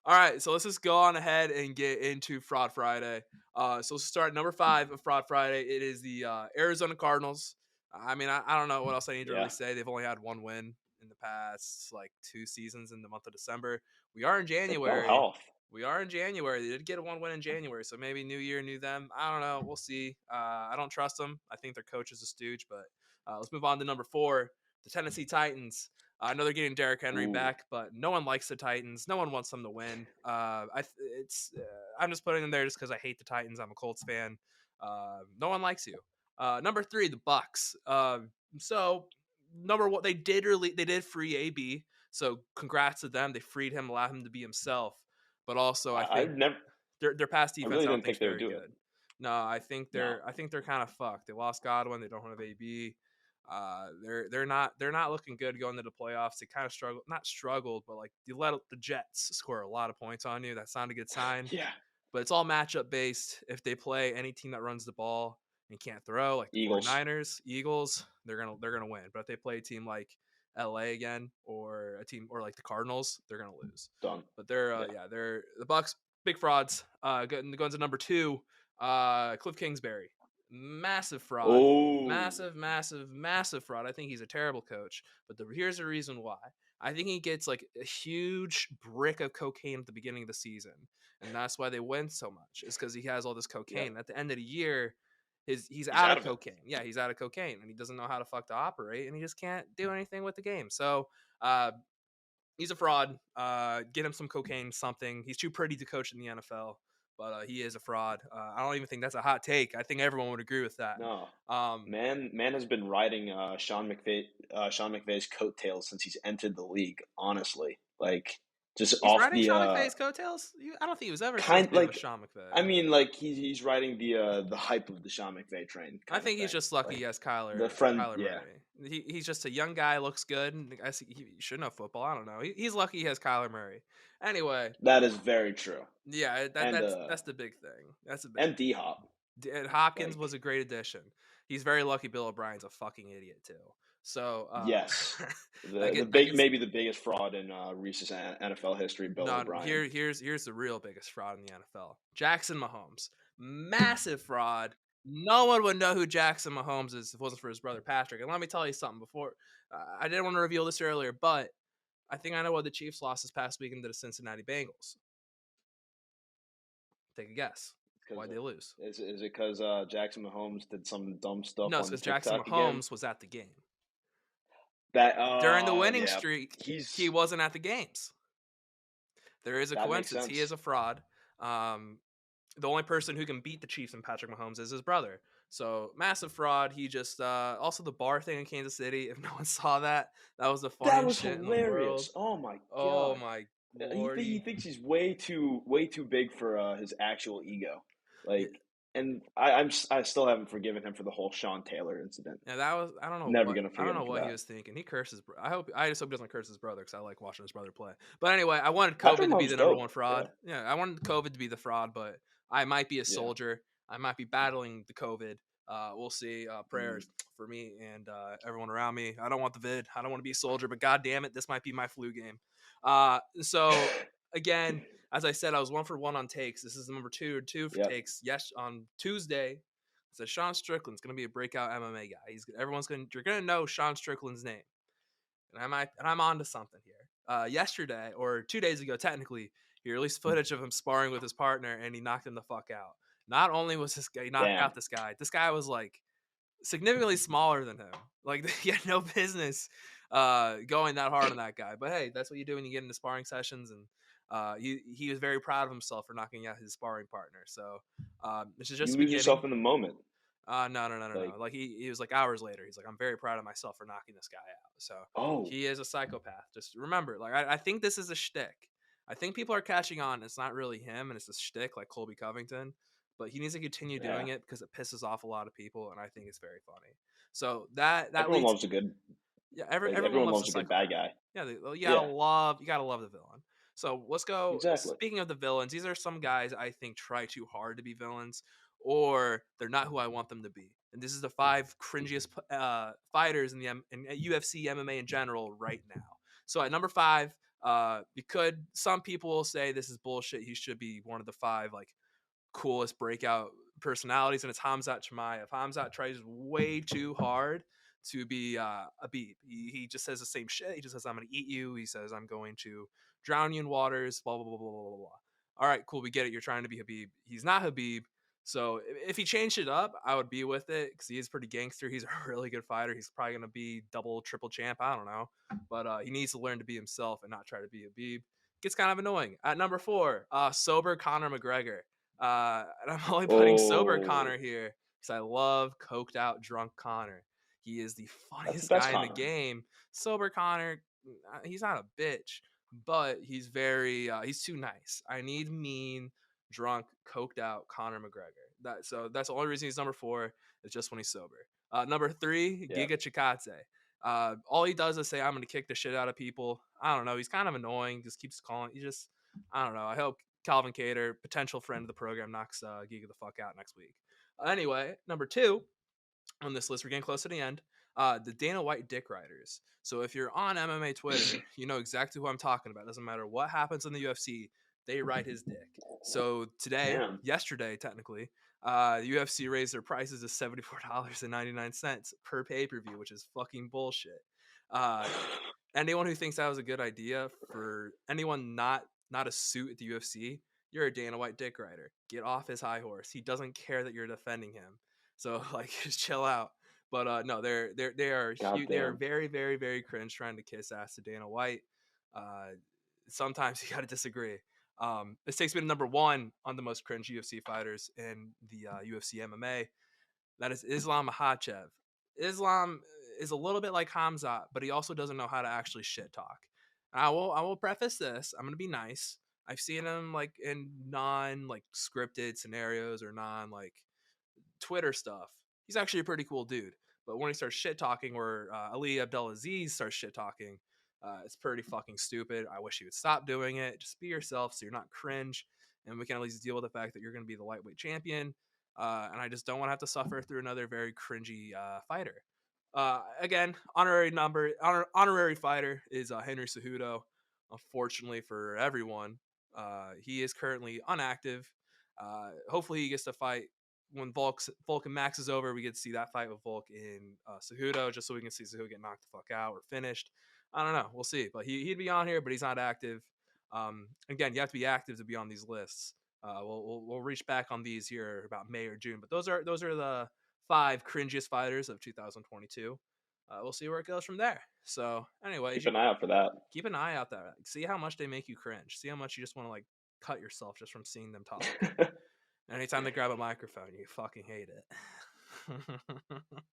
[SPEAKER 1] All right, so let's just go on ahead and get into Fraud Friday. So let's start number 5 of Fraud Friday. It is the Arizona Cardinals. I mean, I don't know what else I need to really say. They've only had 1 win in the past 2 seasons in the month of December. We are in January. We are in January. They did get a 1 win in January, so maybe new year, new them. I don't know. We'll see. I don't trust them. I think their coach is a stooge, but let's move on to number 4, the Tennessee Titans. I know they're getting Derrick Henry back, but no one likes the Titans. No one wants them to win. I'm just putting them there just because I hate the Titans. I'm a Colts fan. No one likes you. Number 3, the Bucks. So number 1, they did free AB. So congrats to them. They freed him, allowed him to be himself. But also, I think their past defense. I don't think they're very good. No, I think they're kind of fucked. They lost Godwin. They don't have AB. They're not looking good going into the playoffs. They kind of not struggled, but you let the Jets score a lot of points on you. That's not a good sign.
[SPEAKER 3] Yeah.
[SPEAKER 1] But it's all matchup based. If they play any team that runs the ball and can't throw, like the 49ers, Eagles, they're gonna win. But if they play a team like LA again, or a team or like the Cardinals, they're gonna lose.
[SPEAKER 3] Done.
[SPEAKER 1] But they're the Bucks, big frauds. Going to number 2, Cliff Kingsbury, massive fraud.
[SPEAKER 3] Oh.
[SPEAKER 1] Massive fraud. I think he's a terrible coach. But here's the reason why. I think he gets a huge brick of cocaine at the beginning of the season, and that's why they win so much. Is because he has all this cocaine. At the end of the year, he's out of cocaine. Yeah, he's out of cocaine, and he doesn't know how to fuck to operate, and he just can't do anything with the game. So he's a fraud. Get him some cocaine, something. He's too pretty to coach in the NFL, but he is a fraud. I don't even think that's a hot take. I think everyone would agree with that.
[SPEAKER 3] No. Man has been riding Sean McVay's coattails since he's entered the league. Honestly,
[SPEAKER 1] he's riding Sean McVay's coattails. I don't think he was ever with Sean McVay.
[SPEAKER 3] I mean, he's riding the hype of the Sean McVay train.
[SPEAKER 1] I think he's just lucky he has Kyler. Kyler Murray. He's just a young guy, looks good. I see he should know football. I don't know. He's lucky he has Kyler Murray. Anyway,
[SPEAKER 3] that is very true.
[SPEAKER 1] Yeah, that's the big thing. That's a big.
[SPEAKER 3] And D-Hop.
[SPEAKER 1] And Hopkins was a great addition. He's very lucky. Bill O'Brien's a fucking idiot too. So
[SPEAKER 3] yes, maybe the biggest fraud in recent NFL history. Bill O'Brien.
[SPEAKER 1] Here's the real biggest fraud in the NFL. Jackson Mahomes, massive fraud. No one would know who Jackson Mahomes is if it wasn't for his brother Patrick. And let me tell you something. Before I didn't want to reveal this earlier, but I think I know why the Chiefs lost this past weekend to the Cincinnati Bengals. Take a guess. Why'd they lose?
[SPEAKER 3] Is it because Jackson Mahomes did some dumb stuff?
[SPEAKER 1] No, it's because Jackson Mahomes was at the game.
[SPEAKER 3] During
[SPEAKER 1] the winning streak, he wasn't at the games. There is a coincidence. He is a fraud. The only person who can beat the Chiefs and Patrick Mahomes is his brother. So massive fraud. He just also the bar thing in Kansas City. If no one saw that was the funniest shit
[SPEAKER 3] hilarious.
[SPEAKER 1] In the world.
[SPEAKER 3] Oh my god.
[SPEAKER 1] Oh my Lord.
[SPEAKER 3] He thinks he's way too big for his actual ego. And I still haven't forgiven him for the whole Sean Taylor incident.
[SPEAKER 1] Yeah, that was
[SPEAKER 3] Never gonna
[SPEAKER 1] I
[SPEAKER 3] forgive
[SPEAKER 1] don't
[SPEAKER 3] him
[SPEAKER 1] know
[SPEAKER 3] for
[SPEAKER 1] what he
[SPEAKER 3] that.
[SPEAKER 1] was thinking. He curses. I just hope he doesn't curse his brother because I like watching his brother play. But anyway, I wanted
[SPEAKER 3] Patrick
[SPEAKER 1] COVID to be
[SPEAKER 3] Mahomes
[SPEAKER 1] the number
[SPEAKER 3] dope.
[SPEAKER 1] one fraud. Yeah, I wanted COVID to be the fraud, but I might be a
[SPEAKER 3] Yeah.
[SPEAKER 1] soldier. I might be battling the COVID. We'll see.
[SPEAKER 3] Mm.
[SPEAKER 1] Prayers for me and everyone around me. I don't want the vid. I don't want to be a soldier, but god damn it, this might be my flu game. So again, as I said, I was 1 for 1 on takes. This is number two for
[SPEAKER 3] Yep.
[SPEAKER 1] takes. Yes, on Tuesday. So Sean Strickland's going to be a breakout MMA guy. You're going to know Sean Strickland's name. And I'm on to something here. Yesterday or 2 days ago, technically, he released footage of him sparring with his partner, and he knocked him the fuck out. Not only was he knocked
[SPEAKER 3] Damn.
[SPEAKER 1] out this guy was like significantly smaller than him. Like he had no business going that hard on that guy. But hey, that's what you do when you get into sparring sessions, and he was very proud of himself for knocking out his sparring partner. So this is just
[SPEAKER 3] You
[SPEAKER 1] the
[SPEAKER 3] lose
[SPEAKER 1] beginning.
[SPEAKER 3] yourself in the moment.
[SPEAKER 1] No.
[SPEAKER 3] Like,
[SPEAKER 1] Like he was like hours later. He's like, I'm very proud of myself for knocking this guy out. So
[SPEAKER 3] oh,
[SPEAKER 1] he is a psychopath. Just remember, like I think this is a shtick. I think people are catching on. It's not really him, and it's a shtick like Colby Covington. But he needs to continue
[SPEAKER 3] yeah.
[SPEAKER 1] doing it because it pisses off a lot of people, and I think it's very funny. So that
[SPEAKER 3] Everyone
[SPEAKER 1] leads,
[SPEAKER 3] loves a good.
[SPEAKER 1] yeah.
[SPEAKER 3] Like,
[SPEAKER 1] Everyone
[SPEAKER 3] everyone
[SPEAKER 1] loves a
[SPEAKER 3] loves a good bad
[SPEAKER 1] psychopath.
[SPEAKER 3] guy.
[SPEAKER 1] Yeah,
[SPEAKER 3] Yeah.
[SPEAKER 1] you gotta love the villain. So let's go.
[SPEAKER 3] Exactly.
[SPEAKER 1] Speaking of the villains, these are some guys I think try too hard to be villains, or they're not who I want them to be. And this is the 5 cringiest fighters in in UFC MMA in general right now. So at number 5, some people will say this is bullshit. He should be one of the 5 like coolest breakout personalities, and it's Hamzat Chimaev. Hamzat tries way too hard to be a beep. He just says the same shit. He just says, I'm going to eat you. He says, I'm going to drown you in waters, blah, blah, blah, blah, blah, blah. All right, cool. We get it. You're trying to be Habib. He's not Habib. So if he changed it up, I would be with it because he is pretty gangster. He's a really good fighter. He's probably going to be double, triple champ. I don't know. But he needs to learn to be himself and not try to be Habib. Gets kind of annoying. At number 4, sober Conor McGregor. And I'm only putting sober
[SPEAKER 3] Oh,
[SPEAKER 1] Connor here because I love coked out drunk Connor. He is the
[SPEAKER 3] that's the
[SPEAKER 1] funniest
[SPEAKER 3] best
[SPEAKER 1] guy in the
[SPEAKER 3] Connor.
[SPEAKER 1] game. Sober Connor, he's not a bitch, but he's too nice. I need mean, drunk, coked out Conor McGregor. That's the only reason he's number 4 is just when he's sober. Number 3,
[SPEAKER 3] Yeah.
[SPEAKER 1] Giga Chikadze. All he does is say, I'm going to kick the shit out of people. I don't know. He's kind of annoying. Just keeps calling. I don't know. I hope Calvin Cater, potential friend of the program, knocks Giga the fuck out next week. Anyway, number 2 on this list, we're getting close to the end. The Dana White Dick Riders. So if you're on MMA Twitter, you know exactly who I'm talking about. Doesn't matter what happens in the UFC, they ride his dick. So yesterday, technically, the UFC raised their prices to $74.99 per pay-per-view, which is fucking bullshit. Anyone who thinks that was a good idea, for anyone not a suit at the UFC, you're a Dana White dick rider. Get off his high horse. He doesn't care that you're defending him. So like, just chill out. But no, they are huge. They are
[SPEAKER 3] Goddamn.
[SPEAKER 1] very, very, very cringe trying to kiss ass to Dana White. Sometimes you got to disagree. This takes me to number 1 on the most cringe UFC fighters in the UFC MMA. That is Islam Makhachev. Islam is a little bit like Hamzat, but he also doesn't know how to actually shit talk. I will preface this. I'm gonna be nice. I've seen him like in non like scripted scenarios or non like Twitter stuff. He's actually a pretty cool dude. But when he starts shit talking, or Ali Abdelaziz starts shit talking, it's pretty fucking stupid. I wish he would stop doing it. Just be yourself so you're not cringe, and we can at least deal with the fact that you're going to be the lightweight champion. And I just don't want to have to suffer through another very cringy fighter. Again, honorary fighter is Henry Cejudo. Unfortunately for everyone, he is currently unactive. Hopefully, he gets to fight when Volk and Max is over. We get to see that fight with Volk in Cejudo, just so we can see Cejudo get knocked the fuck out or finished. I don't know. We'll see. But he'd be on here, but he's not active. Again, you have to be active to be on these lists. We'll reach back on these here about May or June. But those are the 5 cringiest fighters of 2022. We'll see where it goes from there. So anyway,
[SPEAKER 3] Keep an eye out for that.
[SPEAKER 1] keep an eye out there. See how much they make you cringe. See how much you just want to like cut yourself just from seeing them talk. Anytime they grab a microphone, you fucking hate it.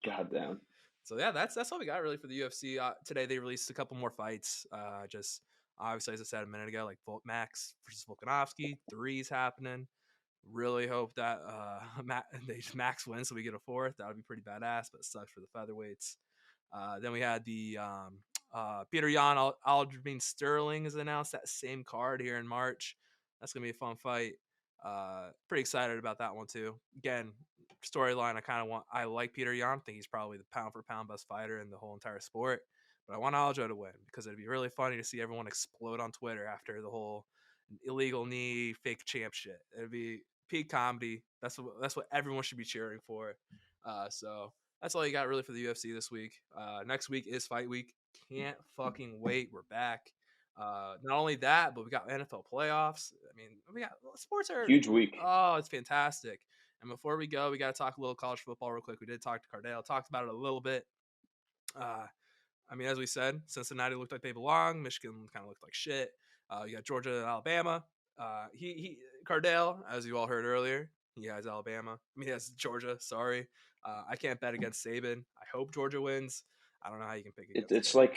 [SPEAKER 3] Goddamn.
[SPEAKER 1] So yeah, that's all we got really for the UFC. Today they released a couple more fights. Just obviously, as I said a minute ago, like Max versus Volkanovski, 3's happening. Really hope that Max wins so we get a fourth. That would be pretty badass, but it sucks for the featherweights. Then we had the Peter Yan Aljamain Sterling is announced that same card here in March. That's gonna be a fun fight. Pretty excited about that one too. Again, storyline I like Peter Yan. I think he's probably the pound for pound best fighter in the whole entire sport. But I want Aljo to win because it'd be really funny to see everyone explode on Twitter after the whole illegal knee fake champ shit. It'd be peak comedy. That's what everyone should be cheering for. So that's all you got really for the UFC this week. Next week is fight week. Can't fucking wait. We're back. Not only that, but we got NFL playoffs. I mean, we got sports are
[SPEAKER 3] Huge week.
[SPEAKER 1] Oh, it's fantastic. And before we go, we got to talk a little college football real quick. We did talk to Cardale, talked about it a little bit. I mean, as we said, Cincinnati looked like they belong. Michigan kind of looked like shit. You got Georgia and Alabama. Cardale, as you all heard earlier, he has Alabama. I mean, he has Georgia. Sorry, I can't bet against Saban. I hope Georgia wins. I don't know how you can pick against.
[SPEAKER 3] It's like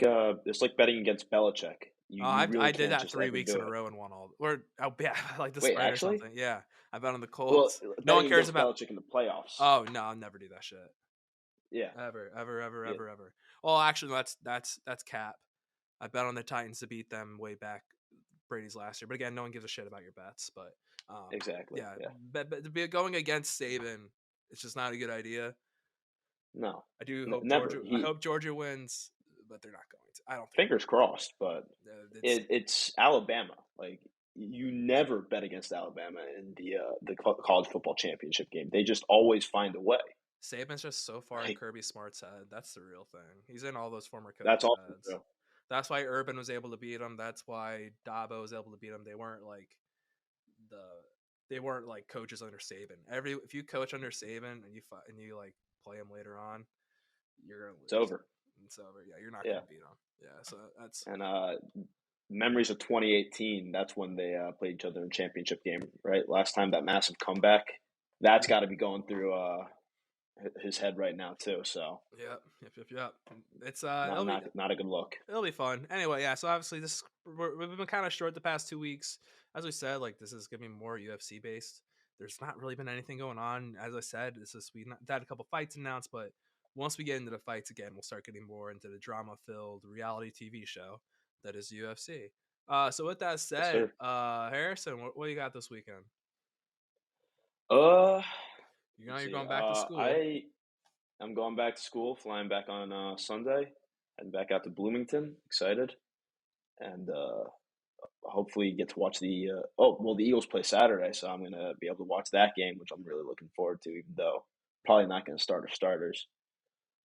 [SPEAKER 3] betting against Belichick.
[SPEAKER 1] I did that 3 weeks in a row and won all. Like the spread or something. Yeah, I bet on the Colts.
[SPEAKER 3] Well,
[SPEAKER 1] no one cares about
[SPEAKER 3] Belichick in the playoffs.
[SPEAKER 1] Oh no, I'll never do that shit.
[SPEAKER 3] Yeah,
[SPEAKER 1] ever. Well, actually, that's cap. I bet on the Titans to beat them way back Brady's last year. But again, no one gives a shit about your bets. But
[SPEAKER 3] exactly.
[SPEAKER 1] Yeah. But to be going against Saban, it's just not a good idea.
[SPEAKER 3] No,
[SPEAKER 1] I do hope Georgia. I hope Georgia wins, but they're not going to. I don't.
[SPEAKER 3] Fingers crossed, but it's Alabama. Like you never bet against Alabama in the college football championship game. They just always find a way.
[SPEAKER 1] Saban's just so far in Kirby Smart's head. That's the real thing. He's in all those former coaches'
[SPEAKER 3] That's all.
[SPEAKER 1] heads. That's why Urban was able to beat him. That's why Dabo was able to beat him. They weren't like coaches under Saban. If you coach under Saban and you like play him later on, you're gonna lose.
[SPEAKER 3] It's over.
[SPEAKER 1] It's over. Yeah, you're not gonna beat him. Yeah, so that's
[SPEAKER 3] memories of 2018. That's when they played each other in championship game, right? Last time that massive comeback. That's got to be going through his head right now too. So
[SPEAKER 1] yep. It's
[SPEAKER 3] not a good look.
[SPEAKER 1] It'll be fun anyway. Yeah. So obviously we've been kind of short the past 2 weeks. As we said, like this is gonna be more UFC based. There's not really been anything going on. As I said, we had a couple fights announced, but once we get into the fights again, we'll start getting more into the drama-filled reality TV show that is UFC. So with that said, Harrison, what do you got this weekend? You're going back to school.
[SPEAKER 3] I'm going back to school, flying back on Sunday, heading back out to Bloomington. Excited, and hopefully get to watch the Eagles play Saturday, so I'm gonna be able to watch that game, which I'm really looking forward to. Even though probably not gonna start our starters,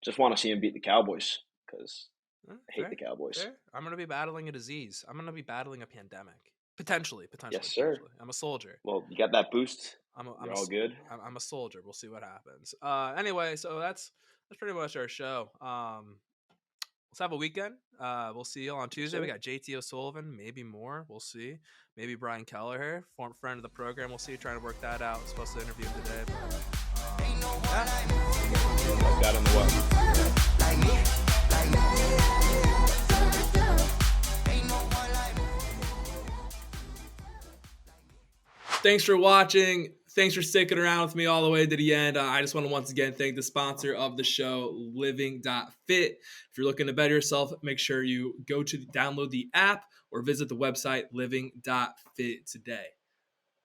[SPEAKER 3] just want to see him beat the Cowboys because I hate the Cowboys.
[SPEAKER 1] Fair. I'm gonna be battling a disease. I'm gonna be battling a pandemic. Potentially.
[SPEAKER 3] Yes, sir.
[SPEAKER 1] Potentially. I'm a soldier.
[SPEAKER 3] Well, you got that boost.
[SPEAKER 1] You're
[SPEAKER 3] all good.
[SPEAKER 1] I'm a soldier. We'll see what happens. Anyway, so that's pretty much our show. Let's have a weekend. We'll see you on Tuesday. We got JT O'Sullivan, maybe more. We'll see. Maybe Brian Kelleher, former friend of the program. We'll see. Trying to work that out. We're supposed to interview him today. But,
[SPEAKER 3] I got him
[SPEAKER 1] Thanks for watching. Thanks for sticking around with me all the way to the end. I just want to once again thank the sponsor of the show, Living.Fit. If you're looking to better yourself, make sure you go to download the app or visit the website Living.Fit today.